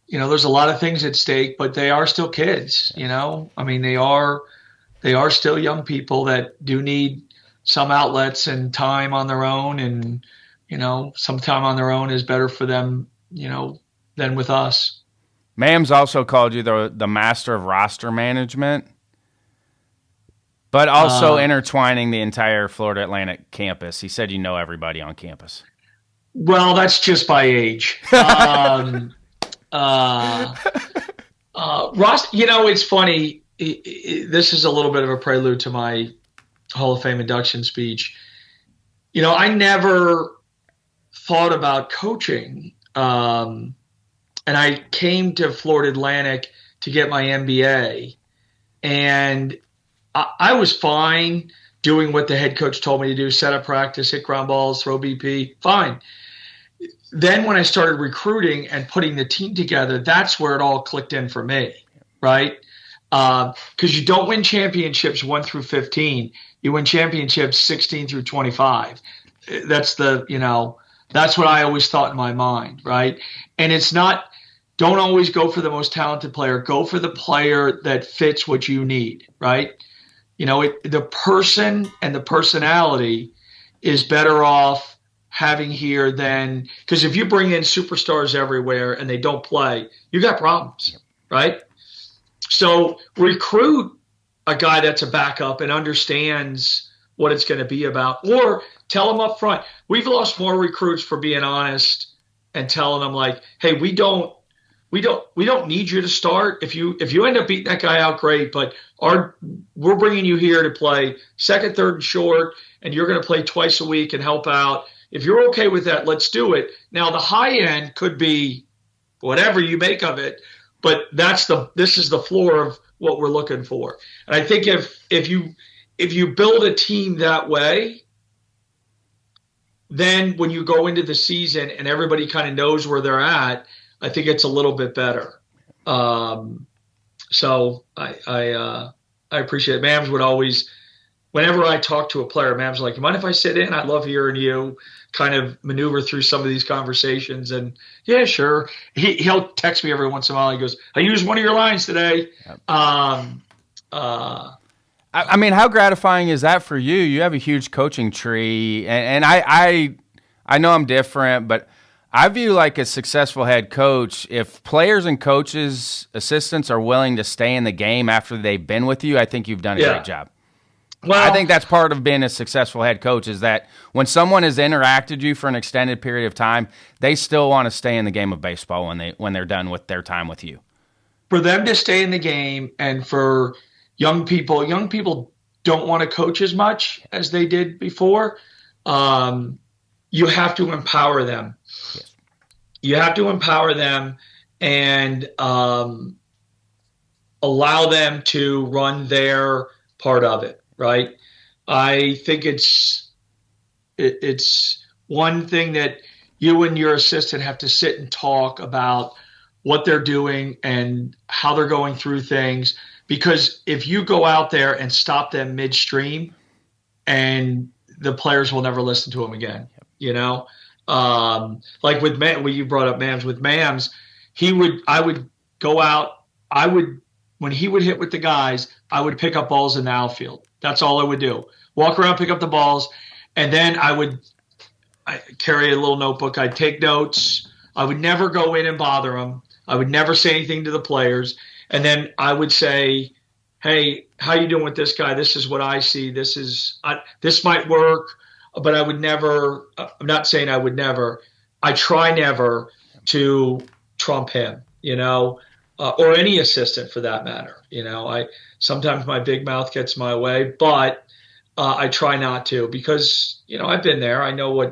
there's a lot of things at stake, but they are still kids, I mean, they are still young people that do need some outlets and time on their own. And, some time on their own is better for them, than with us. Mams also called you the master of roster management, but also intertwining the entire Florida Atlantic campus. He said you know everybody on campus. Well, that's just by age. Ross, it's funny. This is a little bit of a prelude to my Hall of Fame induction speech. I never thought about coaching. And I came to Florida Atlantic to get my MBA. And I was fine doing what the head coach told me to do, set up practice, hit ground balls, throw BP, fine. Then when I started recruiting and putting the team together, that's where it all clicked in for me, right? Because you don't win championships 1 through 15. You win championships 16 through 25. That's that's what I always thought in my mind, right? And it's not, don't always go for the most talented player. Go for the player that fits what you need, right? The person and the personality is better off having here than, because if you bring in superstars everywhere and they don't play, you got problems, right? So recruit a guy that's a backup and understands what it's going to be about, or tell them up front. We've lost more recruits for being honest and telling them like, hey, we don't need you to start. If you end up beating that guy out, great. But we're bringing you here to play second, third, and short, and you're going to play twice a week and help out. If you're okay with that, let's do it. Now the high end could be whatever you make of it, but this is the floor of what we're looking for. And I think if you build a team that way, then when you go into the season and everybody kind of knows where they're at, I think it's a little bit better. So I appreciate it. Mams would always, whenever I talk to a player, Mams like, you mind if I sit in? I love hearing you kind of maneuver through some of these conversations. And yeah, sure. He'll text me every once in a while. He goes, I used one of your lines today. Yep. I mean, how gratifying is that for you? You have a huge coaching tree, and I know I'm different, but I view like a successful head coach, if players and coaches, assistants are willing to stay in the game after they've been with you, I think you've done a great job. Well, I think that's part of being a successful head coach, is that when someone has interacted with you for an extended period of time, they still want to stay in the game of baseball when they're done with their time with you. For them to stay in the game, and for young people don't want to coach as much as they did before. You have to empower them. Yes. You have to empower them and allow them to run their part of it, right? I think it's one thing that you and your assistant have to sit and talk about what they're doing and how they're going through things. Because if you go out there and stop them midstream, and the players will never listen to them again, like with when you brought up Mams, with Mams, I would go out, when he would hit with the guys, I would pick up balls in the outfield. That's all I would do. Walk around, pick up the balls, and then I carry a little notebook. I'd take notes. I would never go in and bother them. I would never say anything to the players. And then I would say, hey, how you doing with this guy? This is what I see. This might work, but I would never, I'm not saying I would never. I try never to trump him, or any assistant for that matter. Sometimes my big mouth gets my way, but I try not to, because, I've been there. I know I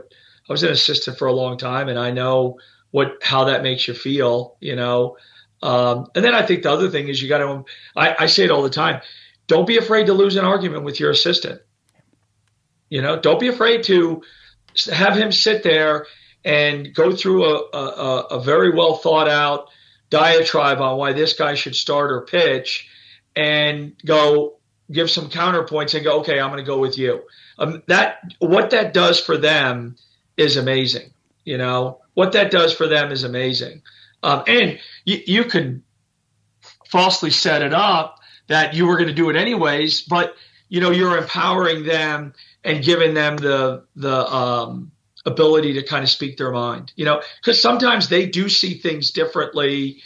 was an assistant for a long time, and I know how that makes you feel, And then I think the other thing is you got to, I say it all the time, don't be afraid to lose an argument with your assistant. Don't be afraid to have him sit there and go through a very well thought out diatribe on why this guy should start or pitch, and go give some counterpoints and go, okay, I'm going to go with you. What that does for them is amazing. What that does for them is amazing. And you can falsely set it up that you were going to do it anyways, but you're empowering them and giving them the ability to kind of speak their mind, because sometimes they do see things differently.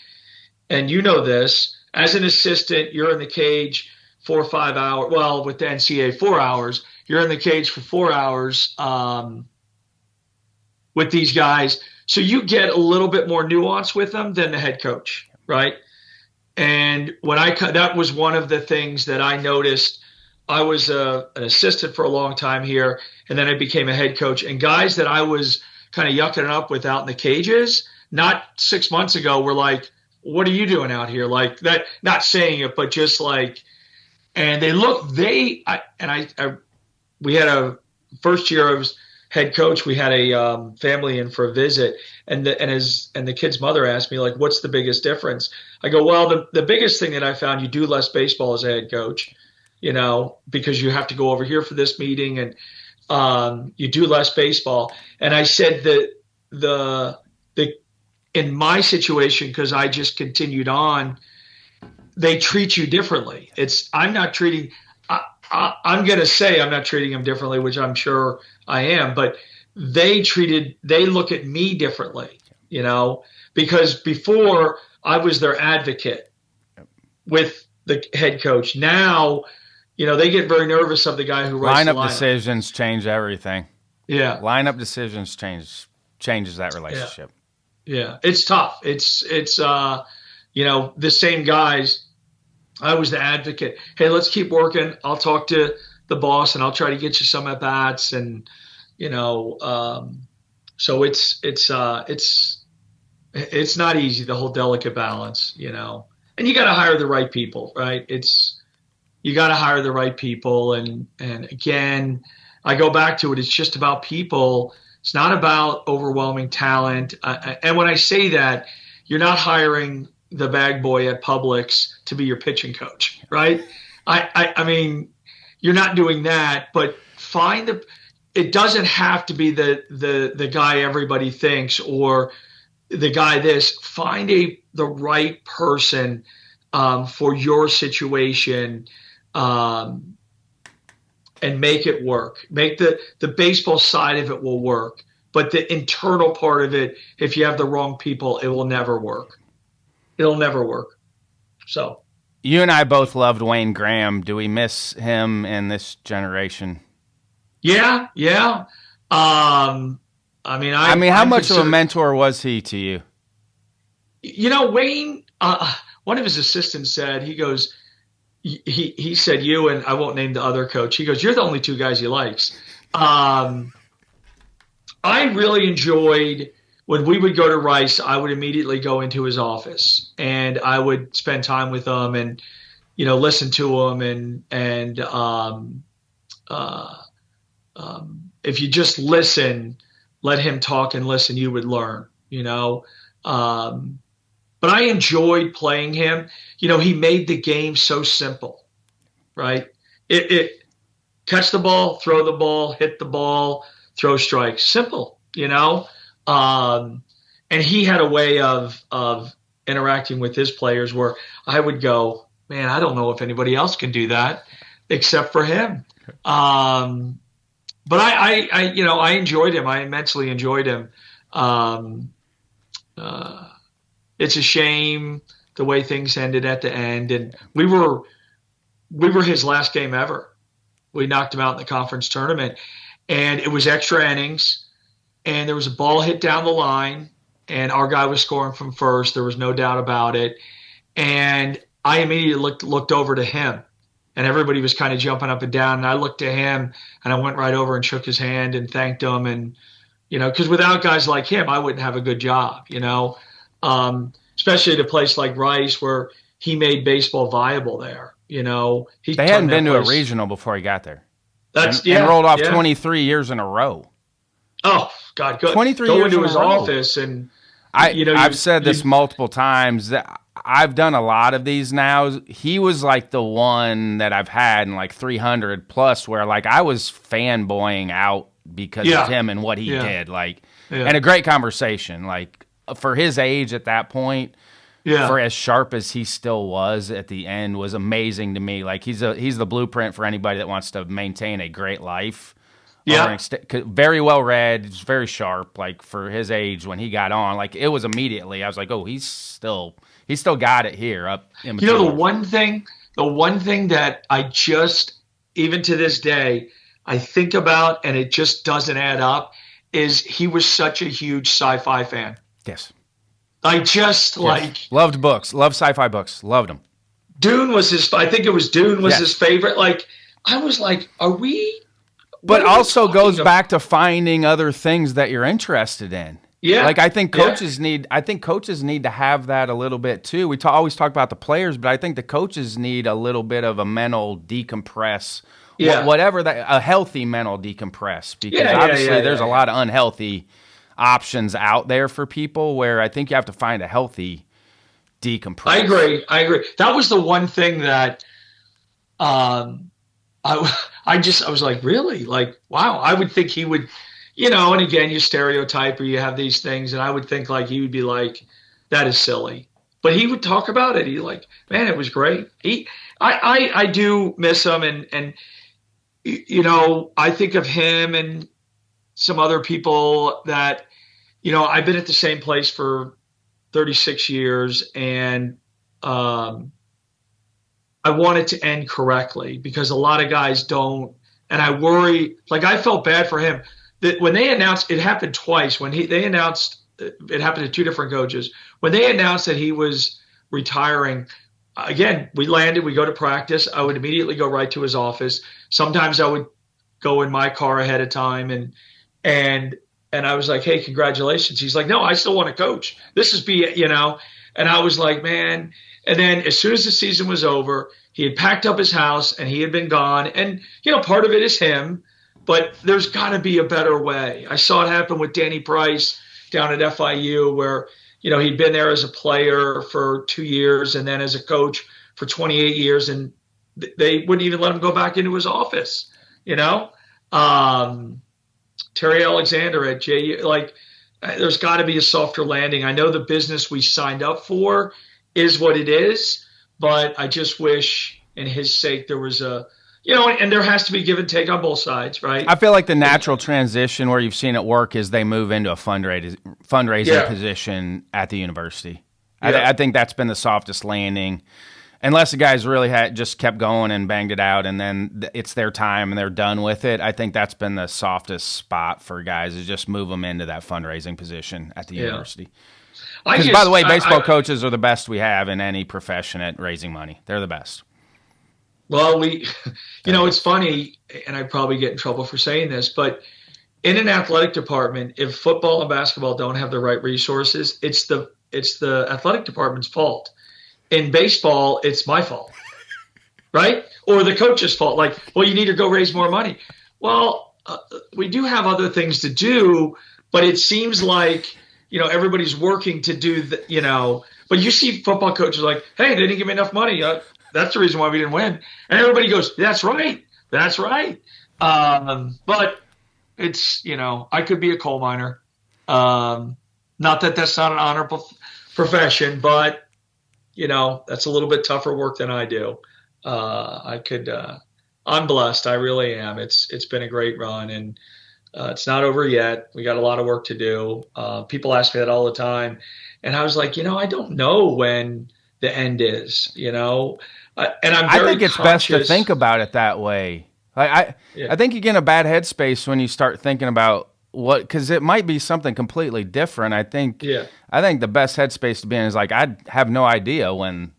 And this, as an assistant, you're in the cage 4 or 5 hours. Well, with the NCAA, 4 hours, you're in the cage for 4 hours with these guys. So you get a little bit more nuance with them than the head coach, right? And that was one of the things that I noticed. I was an assistant for a long time here, and then I became a head coach. And guys that I was kind of yucking it up with out in the cages, not 6 months ago, were like, what are you doing out here? Like that, not saying it, but just like, and we had a first year I was head coach. We had a family in for a visit, and the kid's mother asked me, like, what's the biggest difference? I go, well, the biggest thing that I found, you do less baseball as a head coach, because you have to go over here for this meeting, and you do less baseball. And I said that in my situation, because I just continued on, they treat you differently. I'm going to say I'm not treating them differently, which I'm sure I am, but they look at me differently, because before I was their advocate with the head coach. Now, they get very nervous of the guy who writes the lineup. Decisions change everything. Yeah. Lineup decisions changes that relationship. Yeah. It's tough. It's the same guys. I was the advocate. Hey, let's keep working. I'll talk to the boss and I'll try to get you some at bats. And, so it's not easy, the whole delicate balance, and you got to hire the right people, right? You got to hire the right people. And again, I go back to it. It's just about people. It's not about overwhelming talent. And when I say that, you're not hiring the bag boy at Publix to be your pitching coach, right? I mean, you're not doing that, but it doesn't have to be the guy everybody thinks or the guy find the right person for your situation and make it work. Make the baseball side of it will work, but the internal part of it, if you have the wrong people, it will never work. It'll never work. So you and I both loved Wayne Graham. Do we miss him in this generation? Yeah. How much of a mentor was he to you? Wayne, one of his assistants said, he goes, he said you, and I won't name the other coach. He goes, you're the only two guys he likes. I really enjoyed when we would go to Rice, I would immediately go into his office and I would spend time with him and, listen to him. And if you just listen, let him talk and listen, you would learn, but I enjoyed playing him. He made the game so simple, right? It catch the ball, throw the ball, hit the ball, throw strikes, simple, and he had a way of interacting with his players where I would go, man, I don't know if anybody else can do that except for him. But I enjoyed him. I immensely enjoyed him. It's a shame the way things ended at the end, and we were his last game ever. We knocked him out in the conference tournament, and it was extra innings, and there was a ball hit down the line, and our guy was scoring from first. There was no doubt about it, and I immediately looked over to him. And everybody was kind of jumping up and down. And I looked at him and I went right over and shook his hand and thanked him. And, because without guys like him, I wouldn't have a good job, especially at a place like Rice where he made baseball viable there. They hadn't been to a regional before he got there. And rolled off 23 years in a row. Oh, God, 23 go years into in a his row. office and I've said this multiple times that I've done a lot of these now. He was like the one that I've had in like 300 plus where like I was fanboying out because of him and what he did. Like, and a great conversation. Like for his age at that point, for as sharp as he still was at the end, was amazing to me. Like he's the blueprint for anybody that wants to maintain a great life. Yeah. Very well read. He's very sharp. Like for his age when he got on, like it was immediately. I was like, oh, he's still got it here up in between. You know, the one thing that I just, even to this day, I think about and it just doesn't add up is he was such a huge sci-fi fan. Yes. I just loved books, loved sci-fi books, loved them. Dune was I think it was Dune was his favorite. Like I was like, are we? But also goes back to finding other things that you're interested in. Yeah. Like I think coaches need to have that a little bit too. We always talk about the players, but I think the coaches need a little bit of a mental decompress. Yeah. A healthy mental decompress, because obviously there's a lot of unhealthy options out there for people where I think you have to find a healthy decompress. I agree. That was the one thing that I was like, really? Like, wow, I would think he would, and again, you stereotype or you have these things, and I would think like he would be like, that is silly. But he would talk about it. He like, man, it was great. I do miss him, and I think of him and some other people that, I've been at the same place for 36 years, and I want it to end correctly because a lot of guys don't. And I worry, like I felt bad for him that when they announced, it happened twice. When they announced, it happened to two different coaches. When they announced that he was retiring, again, we landed, we go to practice. I would immediately go right to his office. Sometimes I would go in my car ahead of time and I was like, hey, congratulations. He's like, no, I still want to coach. This is and I was like, man. And then as soon as the season was over, he had packed up his house and he had been gone. And, part of it is him, but there's got to be a better way. I saw it happen with Danny Price down at FIU where, he'd been there as a player for 2 years and then as a coach for 28 years. And they wouldn't even let him go back into his office, Terry Alexander at JU, there's got to be a softer landing. I know the business we signed up for is what it is, but I just wish, in his sake, there was and there has to be give and take on both sides, right? I feel like the natural transition where you've seen it work is they move into a fundraising position at the university. Yeah. I think that's been the softest landing. Unless the guys really just kept going and banged it out and then it's their time and they're done with it, I think that's been the softest spot for guys is just move them into that fundraising position at the university. Because, by the way, baseball coaches are the best we have in any profession at raising money. They're the best. Well, it's funny, and I probably get in trouble for saying this, but in an athletic department, if football and basketball don't have the right resources, it's the athletic department's fault. In baseball, it's my fault, right? Or the coach's fault. Like, well, you need to go raise more money. Well, we do have other things to do, but it seems like, everybody's working to do but you see football coaches like, hey, they didn't give me enough money. That's the reason why we didn't win. And everybody goes, that's right. That's right. But it's, I could be a coal miner. Not that that's not an honorable profession, but that's a little bit tougher work than I do. I'm blessed. I really am. It's been a great run and it's not over yet. We got a lot of work to do. People ask me that all the time. And I was like, I don't know when the end is, and I think it's best to think about it that way. I think you get in a bad headspace when you start thinking about because it might be something completely different. I think the best headspace to be in is like, I have no idea when.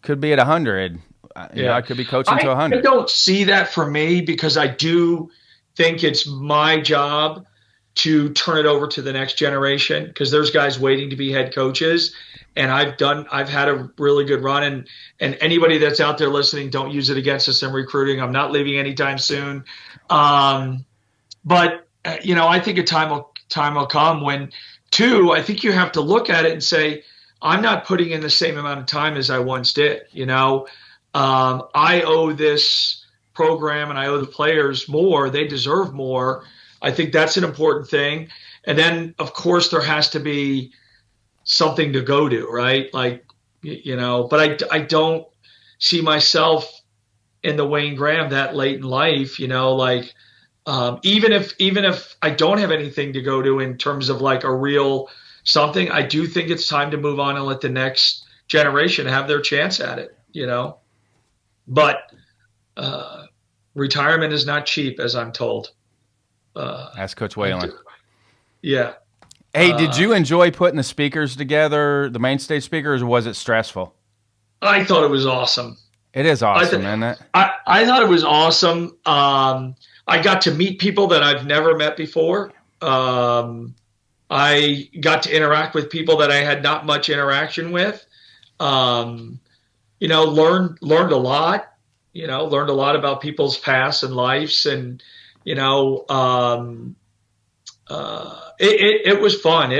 Could be at 100. I could be coaching to 100. I don't see that for me because I do think it's my job to turn it over to the next generation because there's guys waiting to be head coaches. And I've had a really good run and anybody that's out there listening, don't use it against us in recruiting. I'm not leaving anytime soon. But I think a time time will come when, two, I think you have to look at it and say, I'm not putting in the same amount of time as I once did. I owe this program and I owe the players more. They deserve more. I think that's an important thing. And then, of course, there has to be something to go to, right? Like, but I don't see myself in the Wayne Graham that late in life, even if I don't have anything to go to in terms of like a real something, I do think it's time to move on and let the next generation have their chance at it, but retirement is not cheap, as I'm told. Ask Coach Whalen. Yeah. Hey, did you enjoy putting the speakers together, the main stage speakers, or was it stressful? I thought it was awesome. It is awesome, isn't it? I thought it was awesome. I got to meet people that I've never met before. I got to interact with people that I had not much interaction with. Learned a lot. Learned a lot about people's pasts and lives, and it was fun.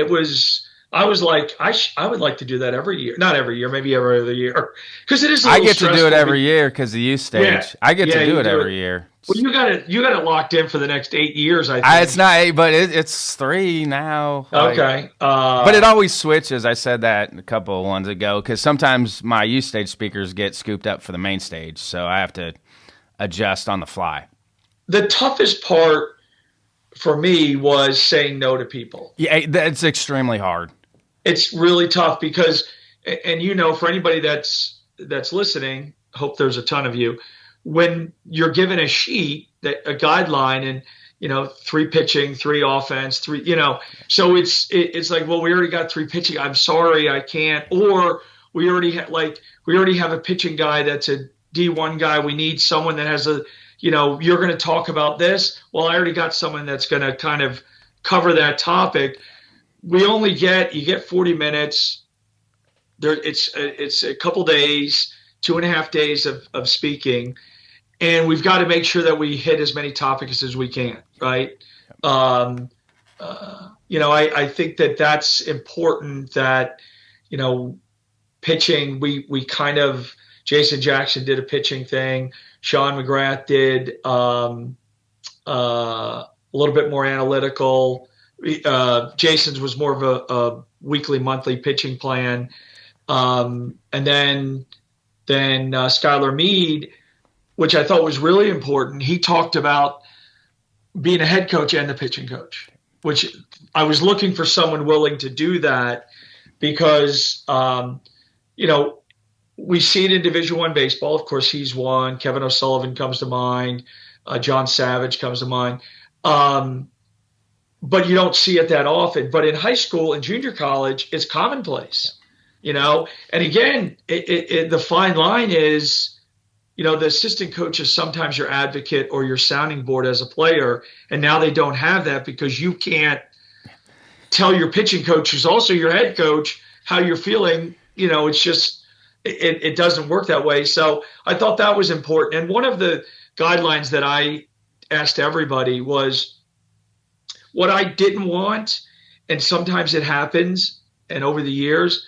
I was like, I would like to do that every year. Not every year, maybe every other year. Because it is I get to do it every year because the youth stage. Yeah. I get to do it every year. Well, you got it locked in for the next 8 years, I think. It's not 8, but it's 3 now. Okay. But it always switches. I said that a couple of ones ago because sometimes my youth stage speakers get scooped up for the main stage, so I have to adjust on the fly. The toughest part for me was saying no to people. Yeah, it's extremely hard. It's really tough because, and for anybody that's listening, hope there's a ton of you, when you're given a sheet, a guideline, and 3 pitching, 3 offense, 3, so it's like, well, we already got 3 pitching. I'm sorry, I can't. Or we already have a pitching guy that's a D1 guy. We need someone that has you're going to talk about this. Well, I already got someone that's going to kind of cover that topic. You get 40 minutes. It's a couple days, 2.5 days of speaking, and we've got to make sure that we hit as many topics as we can, right? I think that's important. That pitching, we kind of, Jason Jackson did a pitching thing. Sean McGrath did a little bit more analytical. Jason's was more of a weekly, monthly pitching plan. And then Skylar Mead, which I thought was really important, he talked about being a head coach and the pitching coach, which I was looking for someone willing to do that because, we see it in Division I baseball. Of course, he's one. Kevin O'Sullivan comes to mind. John Savage comes to mind. But you don't see it that often. But in high school and junior college, it's commonplace, And again, the fine line is, the assistant coach is sometimes your advocate or your sounding board as a player. And now they don't have that because you can't tell your pitching coach, who's also your head coach, how you're feeling. It's just, it doesn't work that way. So I thought that was important. And one of the guidelines that I asked everybody was what I didn't want, and sometimes it happens, and over the years,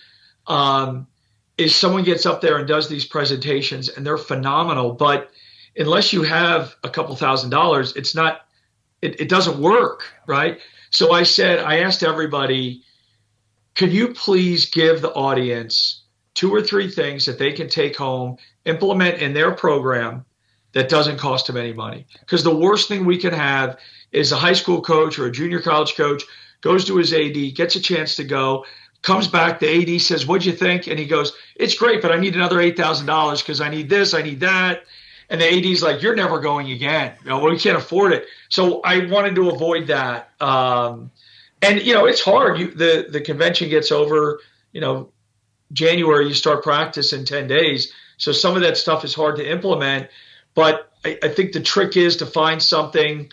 is someone gets up there and does these presentations, and they're phenomenal. But unless you have a couple $1,000s, it's not, it doesn't work, right? So I asked everybody, could you please give the audience 2 or 3 things that they can take home, implement in their program that doesn't cost them any money? Because the worst thing we can have is a high school coach or a junior college coach goes to his AD, gets a chance to go, comes back, the AD says, what'd you think? And he goes, it's great, but I need another $8,000 because I need this, I need that. And the AD's like, you're never going again. We can't afford it. So I wanted to avoid that. And, it's hard. The convention gets over, January, you start practice in 10 days. So some of that stuff is hard to implement. But I think the trick is to find something,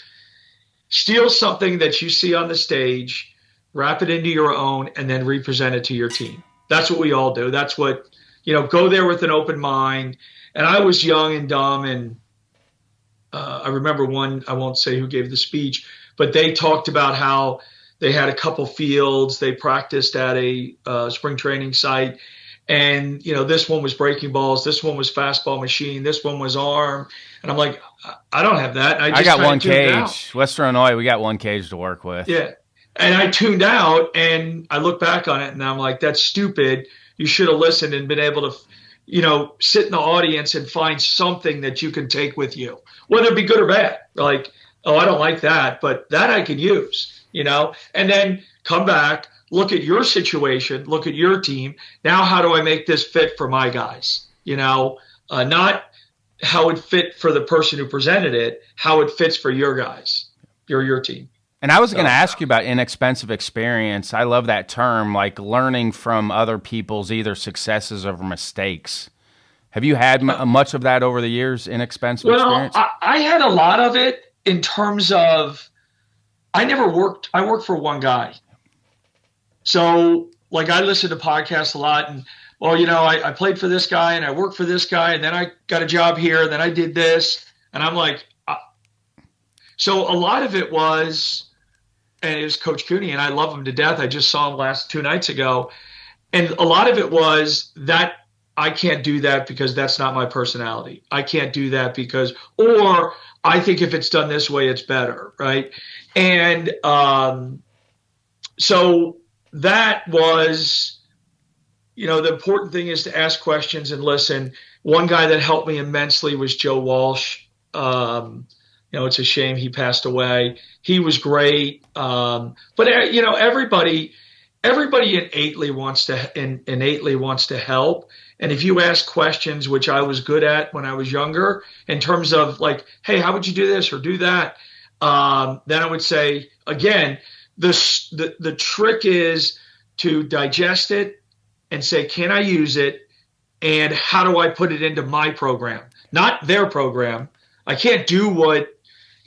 steal something that you see on the stage, wrap it into your own, and then represent it to your team. That's what we all do. That's what, go there with an open mind. And I was young and dumb. And I remember one, I won't say who gave the speech, but they talked about how They had a couple fields. They practiced at a spring training site. And, this one was breaking balls. This one was fastball machine. This one was arm. And I'm like, I don't have that. And I got one cage. Western Illinois, we got one cage to work with. Yeah. And I tuned out, and I look back on it, and I'm like, that's stupid. You should have listened and been able to, sit in the audience and find something that you can take with you, whether it be good or bad. Like, oh, I don't like that, but that I can use, and then come back, look at your situation, look at your team. Now, how do I make this fit for my guys? Not how it fit for the person who presented it, how it fits for your guys, your team. And I was going to ask you about inexpensive experience. I love that term, like learning from other people's either successes or mistakes. Have you had much of that over the years, inexpensive experience? I had a lot of it in terms of I worked for one guy. So, like, I listen to podcasts a lot, and, I played for this guy, and I worked for this guy, and then I got a job here, and then I did this. And I'm like, so a lot of it was, and it was Coach Cooney, and I love him to death. I just saw him last 2 nights ago. And a lot of it was that I can't do that because that's not my personality. I can't do that or I think if it's done this way, it's better, right? And so that was, the important thing is to ask questions and listen. One guy that helped me immensely was Joe Walsh. It's a shame he passed away. He was great. But everybody innately wants to help. And if you ask questions, which I was good at when I was younger, in terms of like, hey, how would you do this or do that? Then I would say, again, the trick is to digest it and say, can I use it? And how do I put it into my program? Not their program. I can't do what,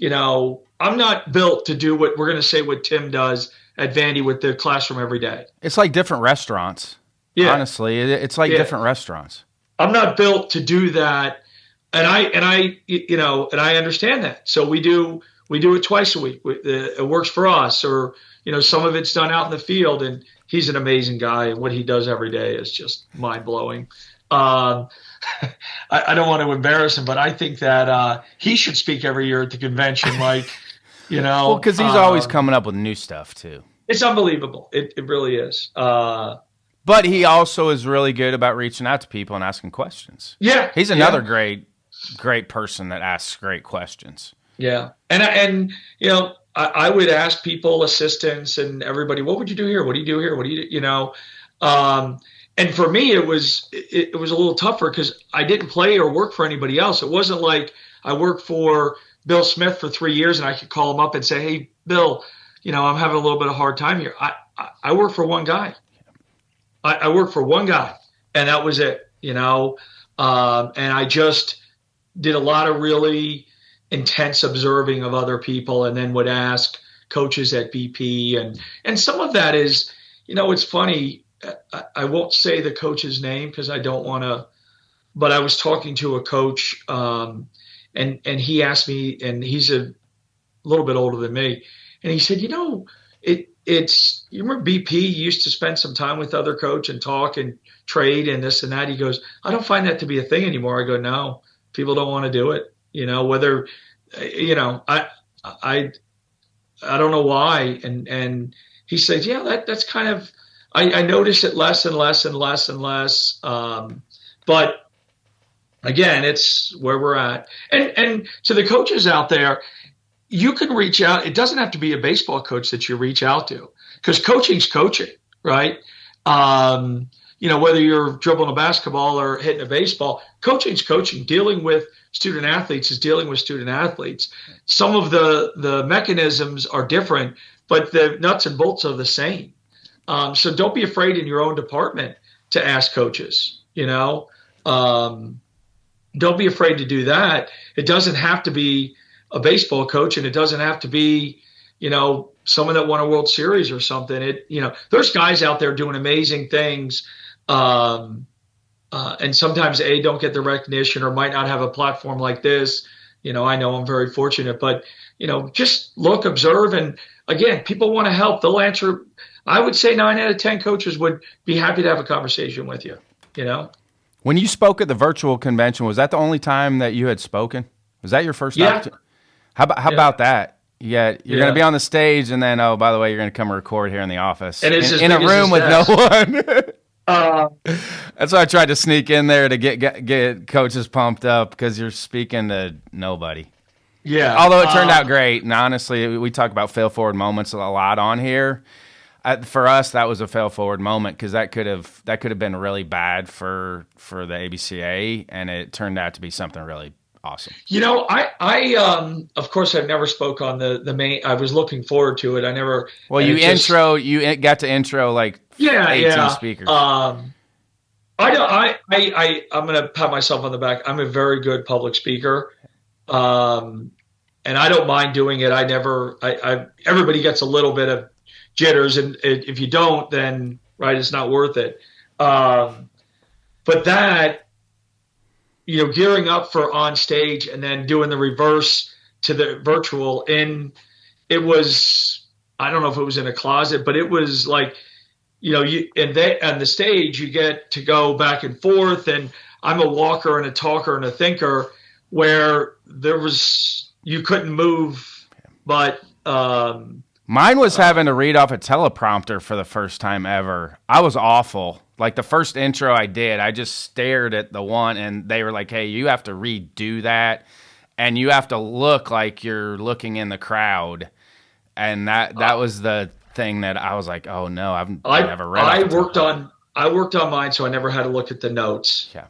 I'm not built to do what we're going to say what Tim does at Vandy with the classroom every day. It's like different restaurants. Yeah. Honestly, it's like different restaurants. I'm not built to do that. And I understand that. So we do it twice a week. It works for us, or, some of it's done out in the field, and he's an amazing guy. And what he does every day is just mind blowing. I don't want to embarrass him, but I think that he should speak every year at the convention. Like, well, because he's always coming up with new stuff too. It's unbelievable. It really is. But he also is really good about reaching out to people and asking questions. Yeah, he's another great person that asks great questions. Yeah, and I would ask people, assistants, and everybody, what would you do here? What do you do here? What do you do? And for me, it was a little tougher because I didn't play or work for anybody else. It wasn't like I worked for Bill Smith for 3 years and I could call him up and say, hey, Bill, I'm having a little bit of a hard time here. I work for one guy. I worked for one guy, and that was it, and I just did a lot of really intense observing of other people, and then would ask coaches at BP, and some of that is, it's funny. I won't say the coach's name because I don't want to, but I was talking to a coach, and he asked me, and he's a little bit older than me, and he said, it's you remember BP used to spend some time with other coach and talk and trade and this and that. He goes, I don't find that to be a thing anymore. I go, no, people don't want to do it. Whether, I don't know why. And he says, yeah, that's kind of, I notice it less and less and less and less. But again, it's where we're at. And to the coaches out there, you can reach out. It doesn't have to be a baseball coach that you reach out to, because coaching's coaching, right? Whether you're dribbling a basketball or hitting a baseball, coaching's coaching. Dealing with student athletes is dealing with student athletes. Some of the mechanisms are different, but the nuts and bolts are the same. So don't be afraid in your own department to ask coaches, don't be afraid to do that. It doesn't have to be a baseball coach, and it doesn't have to be, someone that won a World Series or something. There's guys out there doing amazing things. And sometimes don't get the recognition or might not have a platform like this. I know I'm very fortunate, but, just look, observe. And again, people want to help. They'll answer. I would say 9 out of 10 coaches would be happy to have a conversation with you, you know? When you spoke at the virtual convention, was that the only time that you had spoken? Was that your first opportunity? How about that? Yeah, you're going to be on the stage, and then, oh, by the way, you're going to come record here in the office. And it's in a room with no one. That's why I tried to sneak in there to get coaches pumped up, because you're speaking to nobody. Yeah. Although it turned out great, and honestly, we talk about fail-forward moments a lot on here. For us, that was a fail-forward moment, because that could have been really bad for the ABCA, and it turned out to be something really awesome. You know, I of course I've never spoke on the main. I was looking forward to it. I never. Well, you got to intro like 18 speakers. I'm gonna pat myself on the back. I'm a very good public speaker. And I don't mind doing it. Everybody gets a little bit of jitters, and if you don't, then right, it's not worth it. But that, gearing up for on stage and then doing the reverse to the virtual, and it was, I don't know if it was in a closet, but it was like, on the stage, you get to go back and forth, and I'm a walker and a talker and a thinker, where you couldn't move, but mine was having to read off a teleprompter for the first time ever. I was awful. Like the first intro I did, I just stared at the one, and they were like, "Hey, you have to redo that, and you have to look like you're looking in the crowd." And that was the thing that I was like, "Oh no, I've never read." I worked on mine, so I never had to look at the notes. Yeah.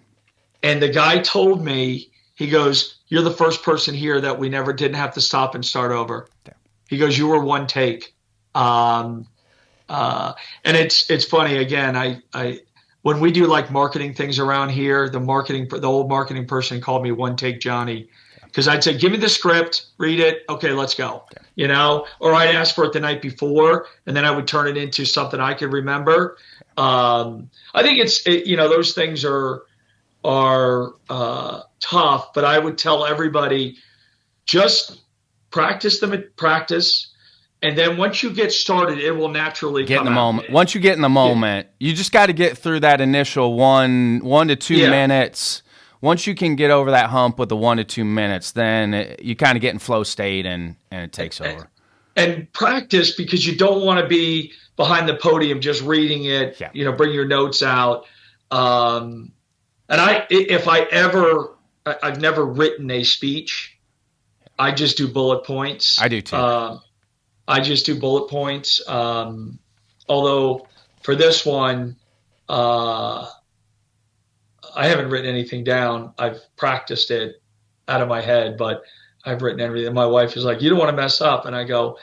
And the guy told me, he goes, "You're the first person here that we never didn't have to stop and start over." Yeah. He goes, "You were one take." And it's funny, again, I when we do like marketing things around here, the old marketing person called me One Take Johnny, because I'd say, "Give me the script, read it, okay, let's go." Yeah. Or I'd ask for it the night before, and then I would turn it into something I could remember. I think those things are tough, but I would tell everybody, just practice them at practice. And then once you get started, it will naturally get in the moment. Once you get in the moment, you just got to get through that initial 1 to 2 minutes. Once you can get over that hump with the 1 to 2 minutes, then you kind of get in flow state, and it takes over. And practice, because you don't want to be behind the podium just reading it. Yeah. Bring your notes out. And I've never written a speech. I just do bullet points. I do too. I just do bullet points. Although for this one, I haven't written anything down. I've practiced it out of my head, but I've written everything. My wife is like, "You don't want to mess up." And I go,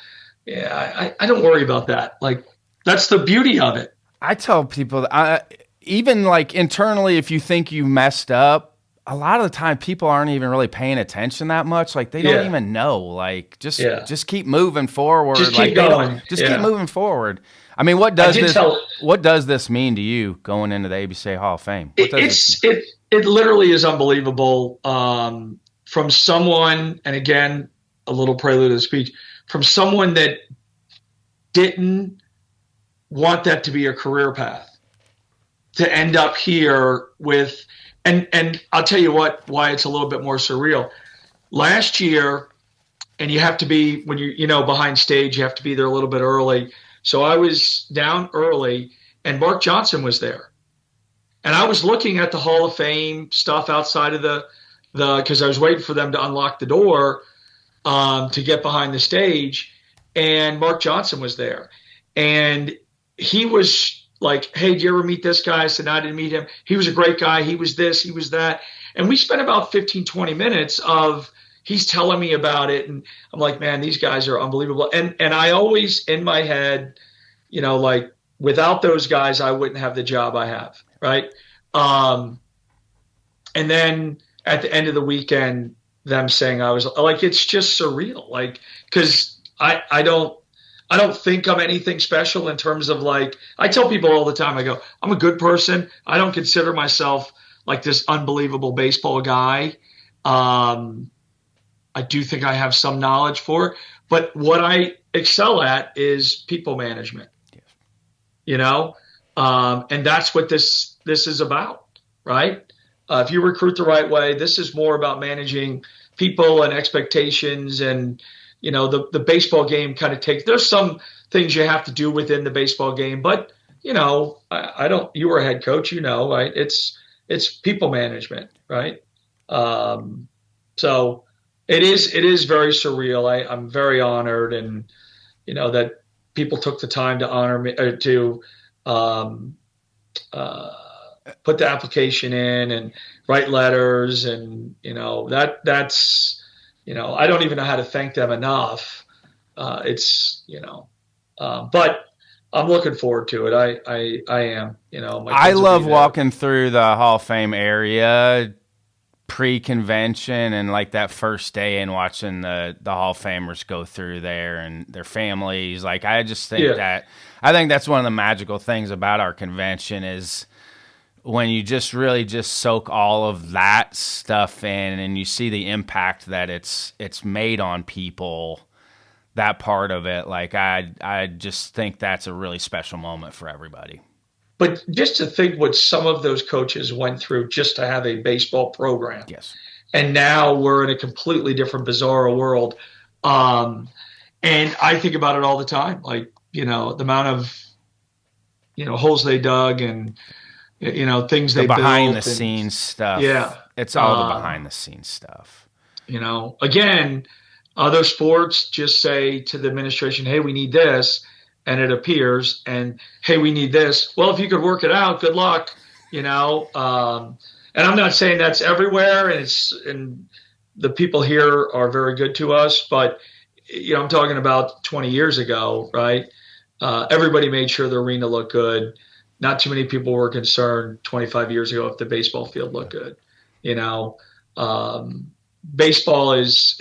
"Yeah, I don't worry about that." Like, that's the beauty of it. I tell people that even like internally, if you think you messed up, a lot of the time people aren't even really paying attention that much. Like they don't even know. Like just keep moving forward. Just keep going. Keep moving forward. I mean, what does this mean to you going into the ABCA Hall of Fame? It literally is unbelievable. From someone, and again, a little prelude to the speech, from someone that didn't want that to be a career path, to end up here with. And I'll tell you why it's a little bit more surreal. Last year, and you have to be, when you're behind stage, you have to be there a little bit early. So I was down early, and Mark Johnson was there. And I was looking at the Hall of Fame stuff outside of because I was waiting for them to unlock the door to get behind the stage. And Mark Johnson was there. And he was like, "Hey, did you ever meet this guy?" I said, "No, I didn't meet him. He was a great guy. He was this, he was that." And we spent about 15, 20 minutes of he's telling me about it. And I'm like, man, these guys are unbelievable. And I always, in my head, like, without those guys, I wouldn't have the job I have, right? And then at the end of the weekend, them saying I was like, it's just surreal. Like, because I don't think I'm anything special in terms of, like, I tell people all the time, I go, I'm a good person. I don't consider myself like this unbelievable baseball guy. I do think I have some knowledge for it. But what I excel at is people management. Yes. You know, and that's what this is about, right? If you recruit the right way, this is more about managing people and expectations. And the baseball game kind of takes. There's some things you have to do within the baseball game, but I don't. You were a head coach, right? It's people management, right? So it is very surreal. I'm very honored, and that people took the time to honor me, or to put the application in and write letters, and that's I don't even know how to thank them enough. But I'm looking forward to it. I am. I love walking through the Hall of Fame area pre-convention and like that first day and watching the Hall of Famers go through there and their families. Like, I just think I think that's one of the magical things about our convention is when you just really just soak all of that stuff in and you see the impact that it's made on people, that part of it. Like, I just think that's a really special moment for everybody. But just to think what some of those coaches went through just to have a baseball program. Yes. And now we're in a completely different, bizarre world. And I think about it all the time. Like, the amount of, holes they dug and, things they built. The behind the scenes stuff. Yeah. It's all the behind the scenes stuff. Again, other sports just say to the administration, hey, we need this. And it appears, and hey, we need this. Well, if you could work it out, good luck. And I'm not saying that's everywhere, and the people here are very good to us. But I'm talking about 20 years ago, right? Everybody made sure the arena looked good. Not too many people were concerned 25 years ago if the baseball field looked good. Baseball is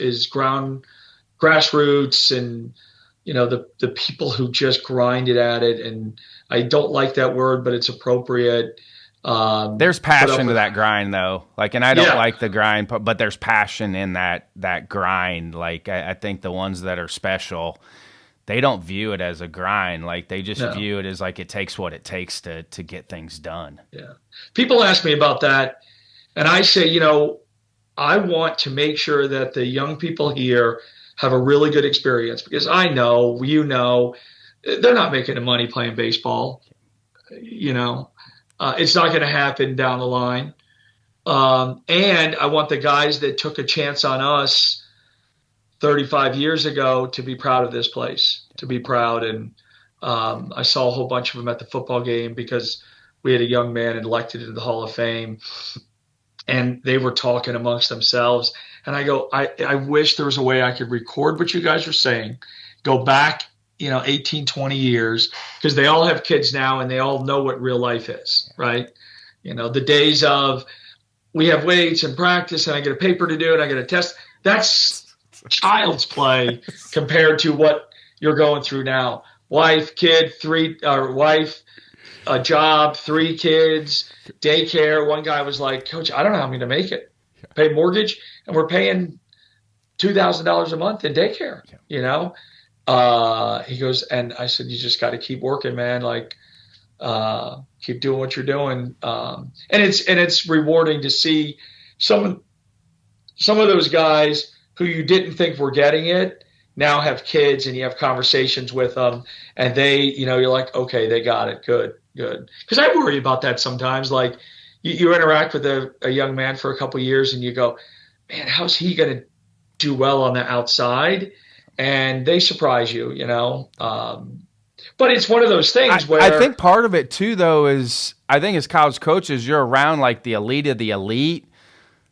grassroots, and the people who just grinded at it, and I don't like that word, but it's appropriate. There's passion to that grind, though. Like, and I don't like the grind, but there's passion in that grind. Like, I think the ones that are special, they don't view it as a grind. Like, they just view it as like it takes what it takes to get things done. Yeah. People ask me about that, and I say, I want to make sure that the young people here have a really good experience, because I know, they're not making the money playing baseball. It's not going to happen down the line. And I want the guys that took a chance on us 35 years ago to be proud of this place, to be proud. And I saw a whole bunch of them at the football game because we had a young man elected to the Hall of Fame, and they were talking amongst themselves. And I go, I wish there was a way I could record what you guys are saying, go back, 18, 20 years, because they all have kids now and they all know what real life is, right? The days of we have weights and practice and I get a paper to do and I get a test. That's child's play compared to what you're going through now. Wife, kid, a job, 3 kids, daycare. One guy was like, Coach, I don't know how I'm going to make it. Pay mortgage, and we're paying $2,000 a month in daycare. He goes, and I said, you just got to keep working, man. Like, keep doing what you're doing. And it's rewarding to see some of those guys who you didn't think were getting it now have kids, and you have conversations with them, and they, you're like, okay, they got it. Good. Because I worry about that sometimes. Like, you interact with a young man for a couple of years and you go, man, how's he going to do well on the outside? And they surprise you, But it's one of those things where I think part of it too, though, is I think as college coaches, you're around like the elite of the elite.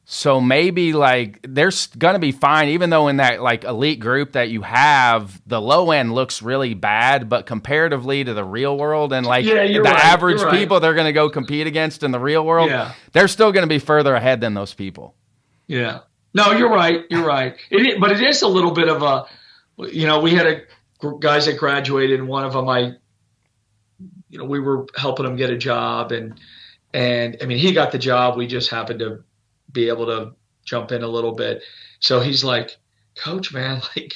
So maybe like there's going to be fine, even though in that like elite group that you have, the low end looks really bad, but comparatively to the real world and like average people they're going to go compete against in the real world, they're still going to be further ahead than those people. Yeah. No, you're right. But it is a little bit of a, we had guys that graduated, and one of them, we were helping him get a job, and I mean, he got the job. We just happened to be able to jump in a little bit. So he's like, Coach, man, like,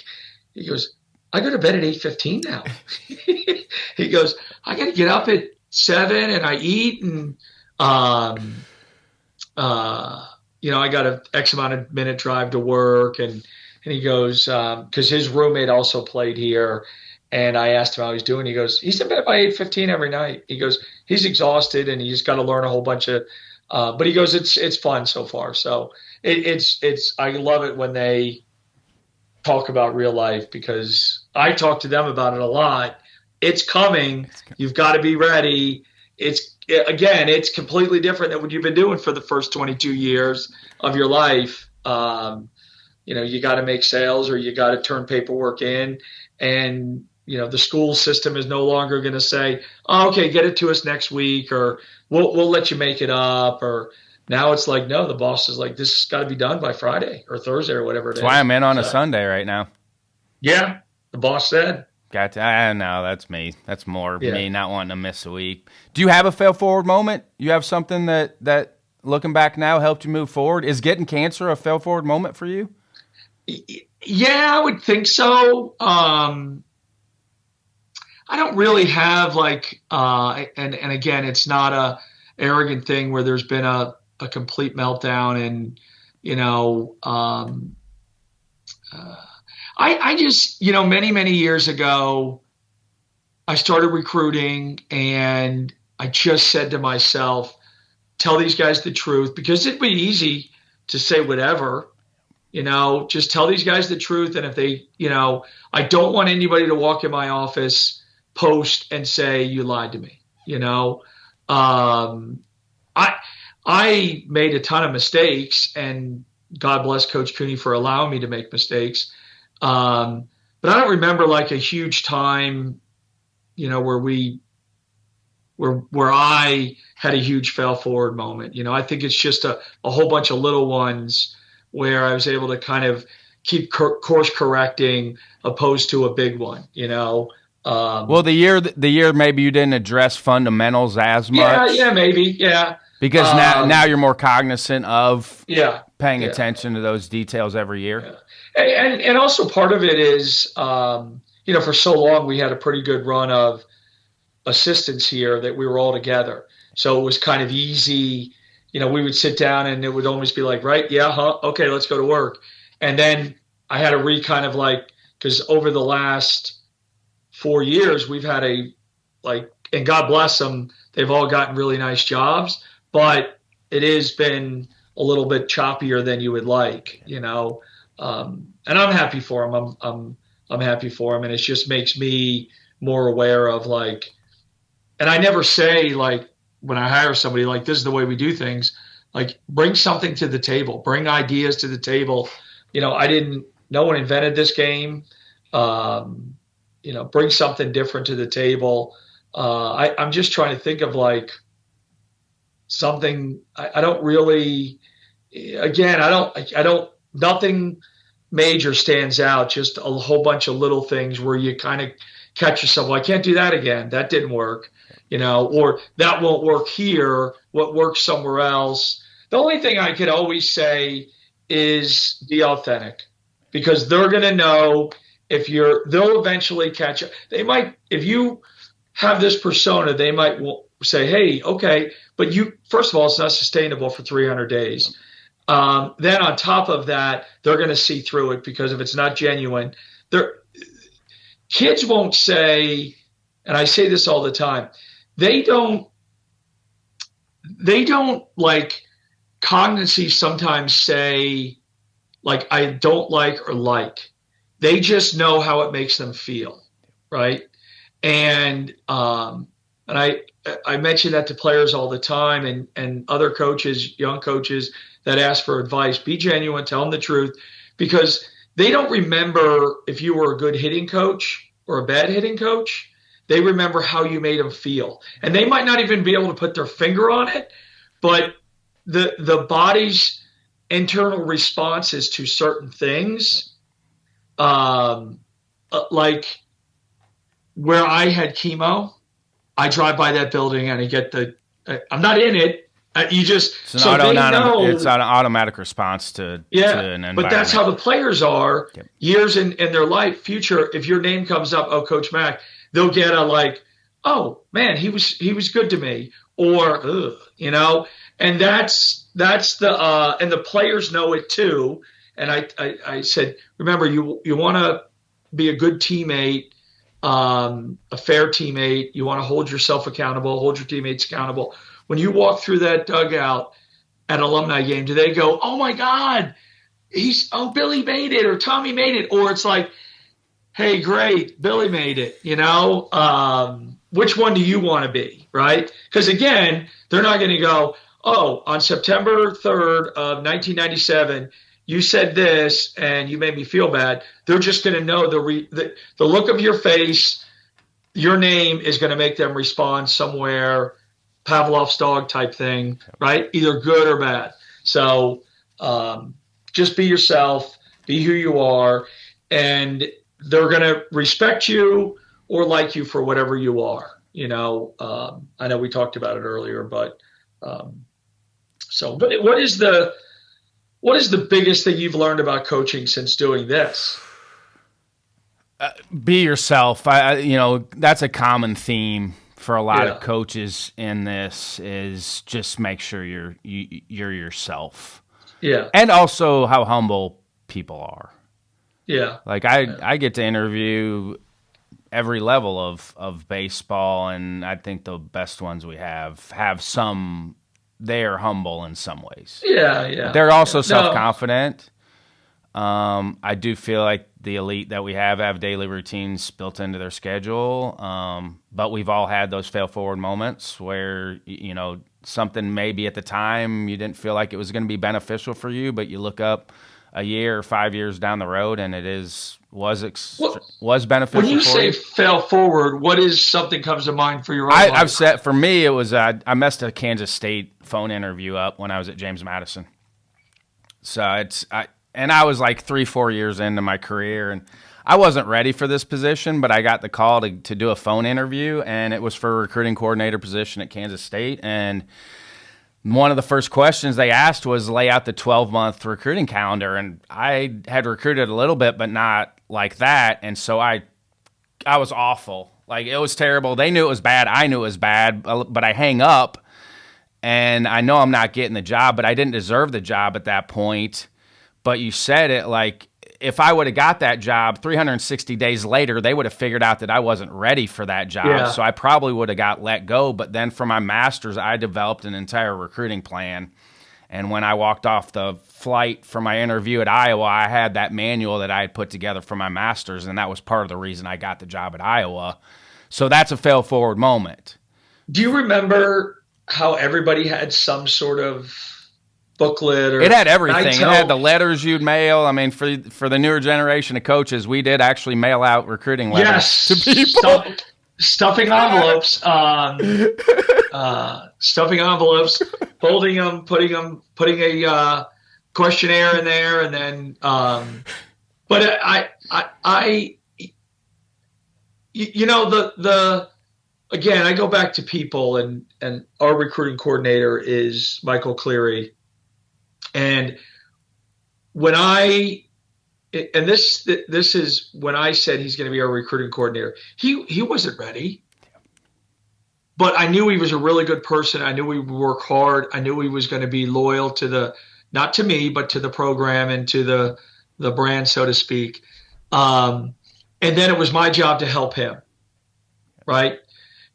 he goes, I go to bed at 8:15 now. He goes, I got to get up at 7 and I eat and, I got an X amount of minute drive to work. And he goes, because his roommate also played here. And I asked him how he's doing. He goes, he's in bed by 8:15 every night. He goes, he's exhausted and he's got to learn a whole bunch of, but he goes, it's fun so far. So I love it when they talk about real life, because I talk to them about it a lot. It's coming. You've got to be ready. It's completely different than what you've been doing for the first 22 years of your life. You got to make sales or you got to turn paperwork in, and the school system is no longer going to say, oh, okay, get it to us next week, or we'll let you make it up. Or now it's like, no, the boss is like, this has got to be done by Friday or Thursday or whatever it is. That's why I'm in on a Sunday right now. Yeah, the boss said. I know, that's me. That's more me not wanting to miss a week. Do you have a fail forward moment? You have something that looking back now helped you move forward? Is getting cancer a fail forward moment for you? Yeah, I would think so. I don't really have and again, it's not a arrogant thing where there's been a complete meltdown and, I just, many, many years ago, I started recruiting and I just said to myself, tell these guys the truth, because it'd be easy to say whatever, just tell these guys the truth. And if they, I don't want anybody to walk in my office post and say you lied to me. I made a ton of mistakes, and God bless Coach Cooney for allowing me to make mistakes. But I don't remember a huge time, where I had a huge fail forward moment. I think it's just a whole bunch of little ones where I was able to kind of keep course correcting opposed to a big one, well, the year maybe you didn't address fundamentals as much. Yeah, maybe, yeah. Because now you're more cognizant of paying attention to those details every year. Yeah. And also part of it is, for so long we had a pretty good run of assistants here that we were all together. So it was kind of easy. We would sit down and it would almost be like, right, yeah, okay, let's go to work. And then I had to because over the last 4 years, we've had and God bless them, they've all gotten really nice jobs, but it has been a little bit choppier than you would like, and I'm happy for them. I'm happy for them. And it just makes me more aware of and I never say when I hire somebody, this is the way we do things, bring something to the table, bring ideas to the table. No one invented this game. Bring something different to the table. I'm just trying to think of something. I don't really, again, I don't, nothing major stands out, just a whole bunch of little things where you kind of catch yourself. Well, I can't do that again. That didn't work, or that won't work here. What works somewhere else. The only thing I could always say is be authentic, because they're going to know they'll eventually catch up. They might, if you have this persona, they might say, hey, okay, but first of all, it's not sustainable for 300 days. Then on top of that, they're going to see through it, because if it's not genuine, kids won't say, and I say this all the time, they don't cognizy sometimes say I don't like or like. They just know how it makes them feel, right? And I mention that to players all the time, and other coaches, young coaches that ask for advice. Be genuine, tell them the truth, because they don't remember if you were a good hitting coach or a bad hitting coach. They remember how you made them feel, and they might not even be able to put their finger on it, but the body's internal responses to certain things. Where I had chemo, I drive by that building and I'm not in it. You just It's an so they know it's an automatic response to an environment. But that's how the players are. Yep. Years in their life, future. If your name comes up, oh, Coach Mack, they'll get a like, oh man, he was good to me, or ugh, you know, and that's the and the players know it too. And I said, remember, you want to be a good teammate, a fair teammate. You want to hold yourself accountable, hold your teammates accountable. When you walk through that dugout at an alumni game, do they go, oh my God, Billy made it, or Tommy made it, or it's like, hey, great, Billy made it, you know? Which one do you want to be, right? Because again, they're not going to go, oh, on September 3rd of 1997, you said this and you made me feel bad. They're just going to know the look of your face, your name is going to make them respond somewhere, Pavlov's dog type thing, right? Either good or bad. So just be yourself, be who you are, and they're going to respect you or like you for whatever you are. You know, I know we talked about it earlier, but but what is the biggest thing you've learned about coaching since doing this? Be yourself. That's a common theme for a lot of coaches in this, is just make sure you're yourself. Yeah. And also how humble people are. Yeah. Like I get to interview every level of baseball, and I think the best ones we have some, they are humble in some ways. Yeah, yeah. They're also self-confident. I do feel like the elite that we have daily routines built into their schedule. But we've all had those fail forward moments where, you know, something maybe at the time you didn't feel like it was going to be beneficial for you, but you look up a year or 5 years down the road and it was beneficial. When you say fail forward, what is something comes to mind for your own life? I've said, for me, it was I messed a Kansas State phone interview up when I was at James Madison. So I was like 3-4 years into my career, and I wasn't ready for this position, but I got the call to do a phone interview, and it was for a recruiting coordinator position at Kansas State. And one of the first questions they asked was lay out the 12-month recruiting calendar. And I had recruited a little bit, but not like that. And so I was awful. Like, it was terrible. They knew it was bad. I knew it was bad, but I hang up, and I know I'm not getting the job, but I didn't deserve the job at that point. But you said it like, if I would have got that job 360 days later, they would have figured out that I wasn't ready for that job. Yeah. So I probably would have got let go. But then for my master's, I developed an entire recruiting plan. And when I walked off the flight for my interview at Iowa, I had that manual that I had put together for my master's, and that was part of the reason I got the job at Iowa. So that's a fail forward moment. Do you remember how everybody had some sort of booklet? Or it had everything. It had the letters you'd mail. I mean, for the newer generation of coaches, we did actually mail out recruiting letters to people. Stuffing envelopes, stuffing envelopes, folding them, putting a questionnaire in there, and then. But again, I go back to people, and our recruiting coordinator is Michael Cleary. And when this is when I said he's going to be our recruiting coordinator, he wasn't ready, but I knew he was a really good person. I knew he would work hard. I knew he was going to be loyal to not to me, but to the program and to the brand, so to speak. And then it was my job to help him, right?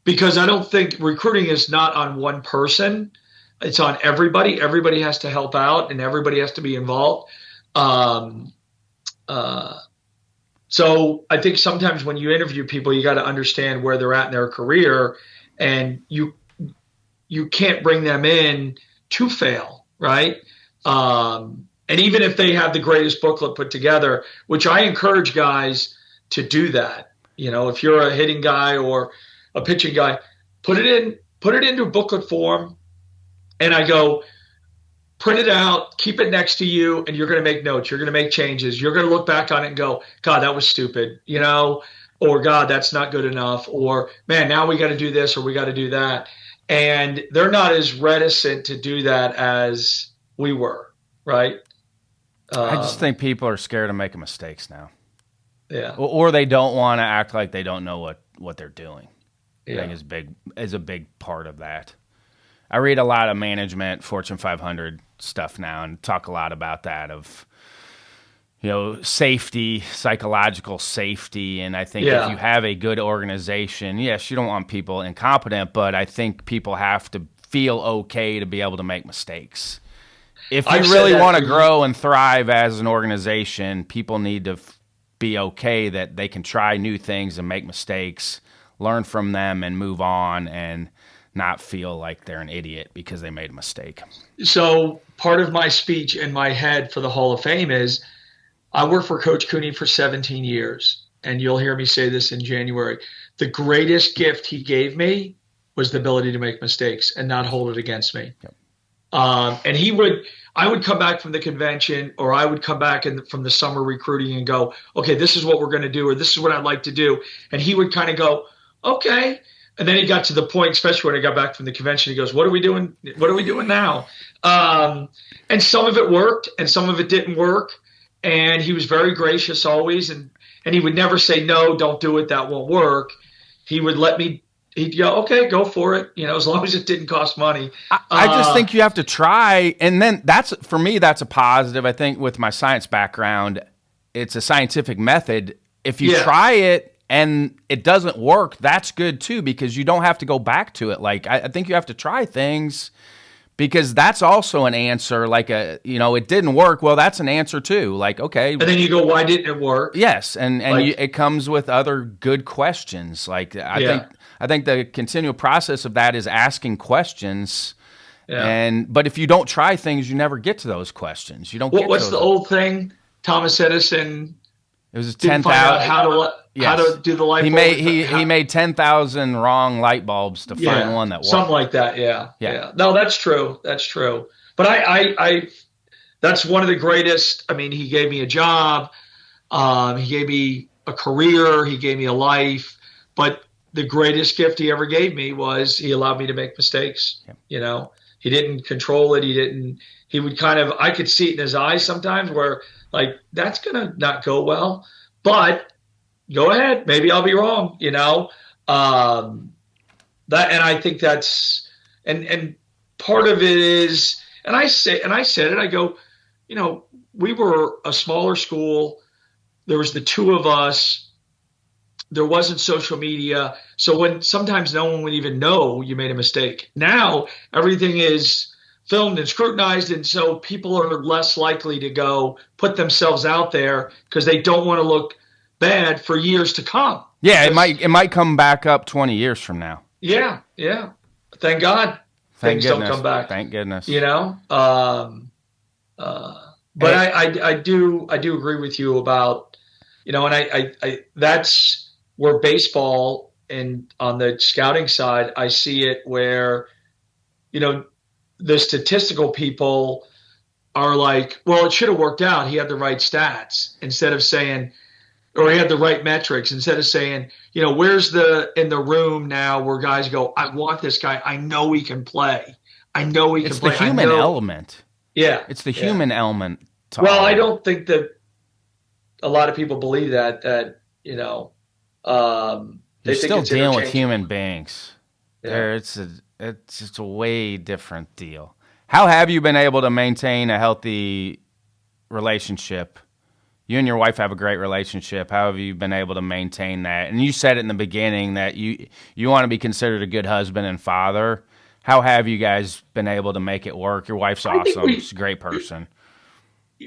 Because I don't think recruiting is not on one person. It's on everybody. Everybody has to help out, and everybody has to be involved. So I think sometimes when you interview people, you got to understand where they're at in their career, and you can't bring them in to fail, right? And even if they have the greatest booklet put together, which I encourage guys to do that. You know, if you're a hitting guy or a pitching guy, put it into booklet form. And I go, print it out, keep it next to you, and you're going to make notes. You're going to make changes. You're going to look back on it and go, God, that was stupid, you know, or God, that's not good enough, or man, now we got to do this or we got to do that. and they're not as reticent to do that as we were, right? I just Um, think people are scared of making mistakes now, yeah, or they don't want to act like they don't know what they're doing. I think yeah, is a big part of that. I read a lot of management, Fortune 500 stuff now, and talk a lot about that of safety, psychological safety. And I think if you yeah. have a good organization, yes, you don't want people incompetent, but I think people have to feel okay to be able to make mistakes. If you I've said really that want for to grow and thrive as an organization, people need to be okay that they can try new things and make mistakes, learn from them, and move on, and not feel like they're an idiot because they made a mistake. So part of my speech in my head for the Hall of Fame is I worked for Coach Cooney for 17 years, and you'll hear me say this in January. The greatest gift he gave me was the ability to make mistakes and not hold it against me. Yep. And I would come back from the convention, or I would come back from the summer recruiting and go, okay, this is what we're going to do, or this is what I'd like to do. And he would kind of go, okay. And then he got to the point, especially when I got back from the convention, he goes, what are we doing? What are we doing now? And some of it worked and some of it didn't work. And he was very gracious always. And he would never say, no, don't do it. That won't work. He would let me, he'd go, okay, go for it. As long as it didn't cost money. I just think you have to try. And then for me, that's a positive. I think with my science background, it's a scientific method. If you try it, and it doesn't work, that's good too, because you don't have to go back to it. Like, I think you have to try things because that's also an answer. Like, it didn't work. Well, that's an answer too. Like, okay. And then you go, why didn't it work? Yes. And it comes with other good questions. Like, I think the continual process of that is asking questions. Yeah. But if you don't try things, you never get to those questions. You don't get what's the old thing? Thomas Edison it was didn't 10,000 find out how to do the light bulb. He made 10,000 wrong light bulbs to find one that worked. Something like that. Yeah. No, that's true. That's true. But I that's one of the greatest. I mean, he gave me a job. He gave me a career. He gave me a life. But the greatest gift he ever gave me was he allowed me to make mistakes. Yeah. He didn't control it. He would kind of, I could see it in his eyes sometimes where, like, that's going to not go well, but go ahead. Maybe I'll be wrong, and I think that's, and part of it is, and I said it, I go, we were a smaller school. There was the two of us. There wasn't social media. So sometimes no one would even know you made a mistake. Now everything is filmed and scrutinized, and so people are less likely to go put themselves out there because they don't want to look bad for years to come. Yeah, it might come back up 20 years from now. Yeah. Thank God things don't come back. Thank goodness. But I do agree with you about, and I that's where baseball and on the scouting side, I see it where, the statistical people are like, well, it should have worked out. He had the right stats instead of saying, or he had the right metrics instead of saying, where's in the room now where guys go, I want this guy. I know he can play. I know he can play. It's the human element. Yeah. It's the human element. Well, I don't think that a lot of people believe that, you're still dealing with human beings. Yeah. It's just a way different deal. How have you been able to maintain a healthy relationship? You and your wife have a great relationship. How have you been able to maintain that? And you said it in the beginning that you want to be considered a good husband and father. How have you guys been able to make it work? Your wife's awesome. She's a great person.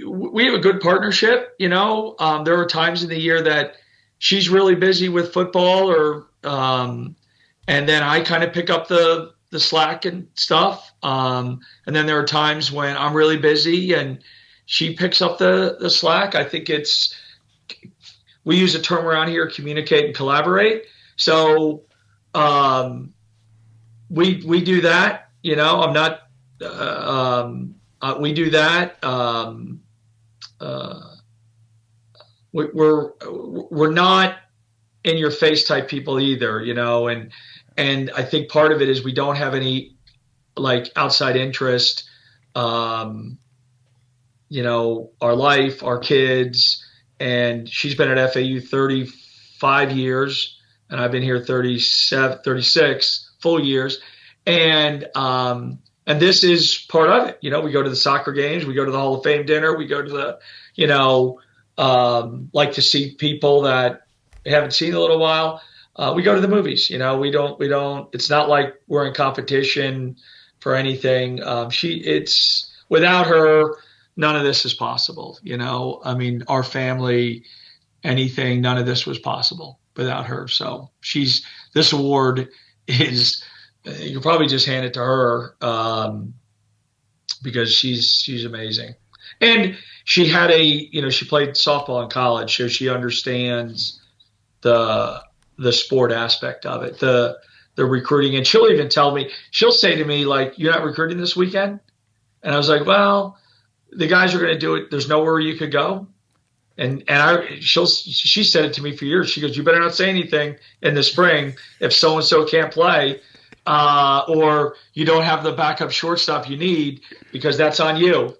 We have a good partnership. There are times in the year that she's really busy with football, and then I kind of pick up the slack and stuff. And then there are times when I'm really busy and she picks up the slack. I think we use a term around here, communicate and collaborate. So we do that. I'm not. We do that. We're not in your face type people either, And I think part of it is we don't have any like outside interest, our life, our kids, and she's been at FAU 35 years, and I've been here 37, 36 full years. And this is part of it. We go to the soccer games, we go to the Hall of Fame dinner, we go to the, like to see people that we haven't seen in a little while. We go to the movies. We don't. It's not like we're in competition for anything. It's without her, none of this is possible. I mean, our family, anything, none of this was possible without her. So this award is, you can probably just hand it to her, because she's amazing. And she had she played softball in college, so she understands the sport aspect of it, the recruiting. And she'll even she'll say to me, like, "You're not recruiting this weekend?" And I was like, "Well, the guys are going to do it. There's nowhere you could go." And she said it to me for years. She goes, "You better not say anything in the spring if so-and-so can't play, or you don't have the backup shortstop you need, because that's on you."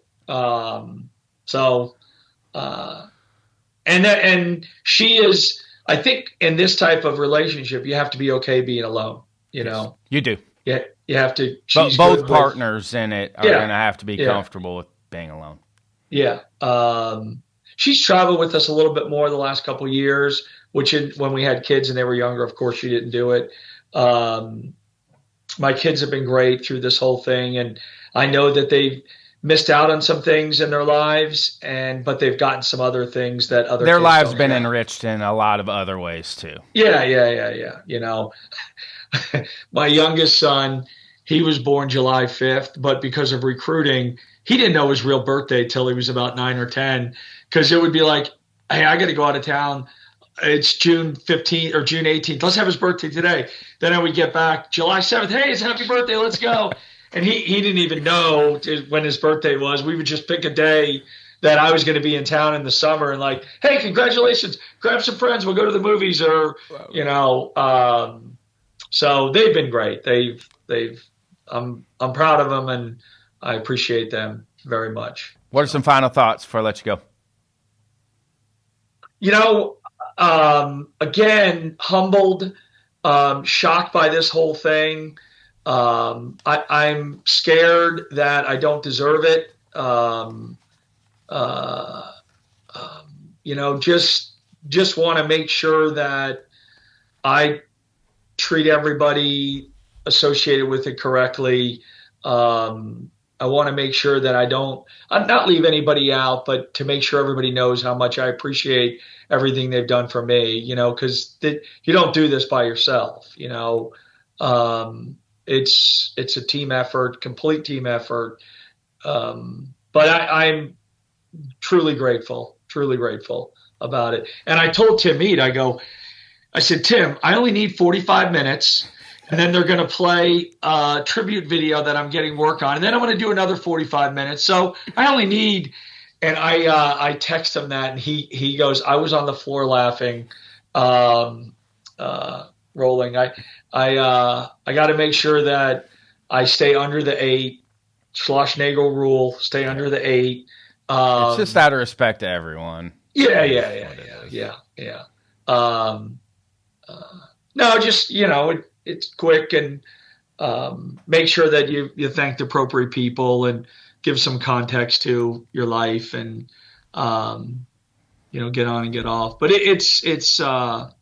And she is, I think in this type of relationship, you have to be okay being alone, Yes, you do. Yeah, you have to. But both partners in it are going to have to be comfortable with being alone. Yeah. She's traveled with us a little bit more the last couple of years, which when we had kids and they were younger, of course, she didn't do it. My kids have been great through this whole thing, and I know that they've missed out on some things in their lives, but they've gotten some other things that their lives been enriched in a lot of other ways too. Yeah. My youngest son, he was born July 5th, but because of recruiting, he didn't know his real birthday till he was about 9 or 10, because it would be like, "Hey, I got to go out of town. It's June 15th or June 18th. Let's have his birthday today." Then I would get back July 7th. "Hey, it's happy birthday. Let's go." And he didn't even know when his birthday was. We would just pick a day that I was going to be in town in the summer and like, "Hey, congratulations. Grab some friends. We'll go to the movies," or, so they've been great. I'm proud of them, and I appreciate them very much. What are some final thoughts before I let you go? Again, humbled, shocked by this whole thing. I'm scared that I don't deserve it. Just want to make sure that I treat everybody associated with it correctly. I want to make sure that I'm not leave anybody out, but to make sure everybody knows how much I appreciate everything they've done for me, because you don't do this by yourself, It's a team effort, complete team effort. But I'm truly grateful about it. And I told Tim Mead, I said, "Tim, I only need 45 minutes, and then they're going to play a tribute video that I'm getting work on, and then I'm going to do another 45 minutes. So I only need," and I text him that, and he goes, "I was on the floor laughing, rolling. I got to make sure that I stay under the 8, Schlossnagel rule, stay under the 8. It's just out of respect to everyone. Yeah. No, just, it's quick, and make sure that you thank the appropriate people and give some context to your life, and, get on and get off. But it's the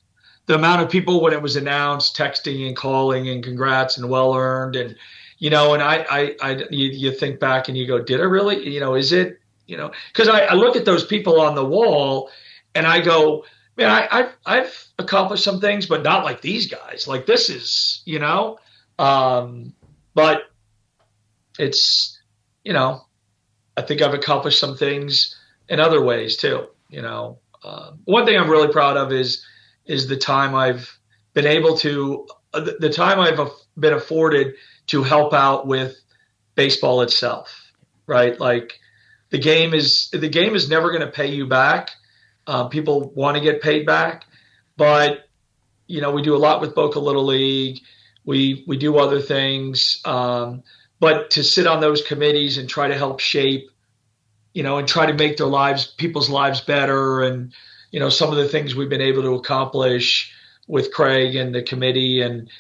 amount of people when it was announced, texting and calling and congrats and well earned, and and you think back and you go, did I really? Is it? Because I look at those people on the wall and I go, man, I've accomplished some things, but not like these guys. Like this is, but it's, I think I've accomplished some things in other ways too. One thing I'm really proud of is the time I've been able to, the time I've been afforded to help out with baseball itself, right? Like the game is never going to pay you back. People want to get paid back, but we do a lot with Boca Little League. we do other things. But to sit on those committees and try to help shape, and try to make people's lives better. And, some of the things we've been able to accomplish with Craig and the committee. And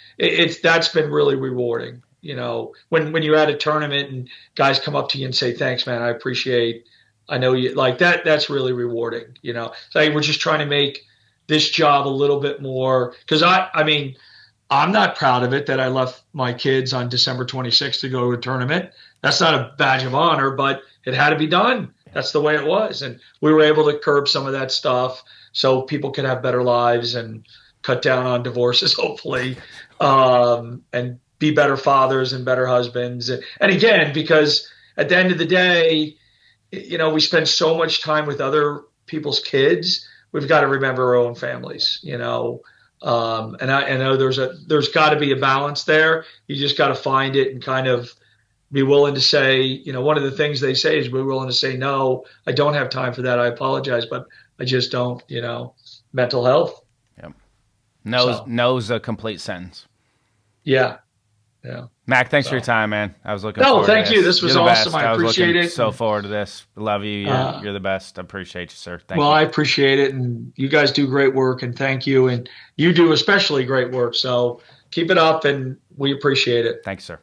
that's been really rewarding. When you're at a tournament and guys come up to you and say, thanks, man, I know you like that. That's really rewarding. So we're just trying to make this job a little bit more, because I mean, I'm not proud of it that I left my kids on December 26th to go to a tournament. That's not a badge of honor, but it had to be done. That's the way it was. And we were able to curb some of that stuff so people could have better lives and cut down on divorces, hopefully, and be better fathers and better husbands. And again, because at the end of the day, we spend so much time with other people's kids. We've got to remember our own families, And I know there's got to be a balance there. You just got to find it and kind of be willing to say, one of the things they say is be willing to say, no, I don't have time for that. I apologize, but I just don't, mental health. Yep. No's a complete sentence. Yeah. Yeah. Mac, thanks for your time, man. I was looking forward to this. No, thank you. This was awesome. I appreciate it. So forward to this. Love you. You're the best. I appreciate you, sir. Thank you. Well, I appreciate it. And you guys do great work, and thank you. And you do especially great work. So keep it up, and we appreciate it. Thanks, sir.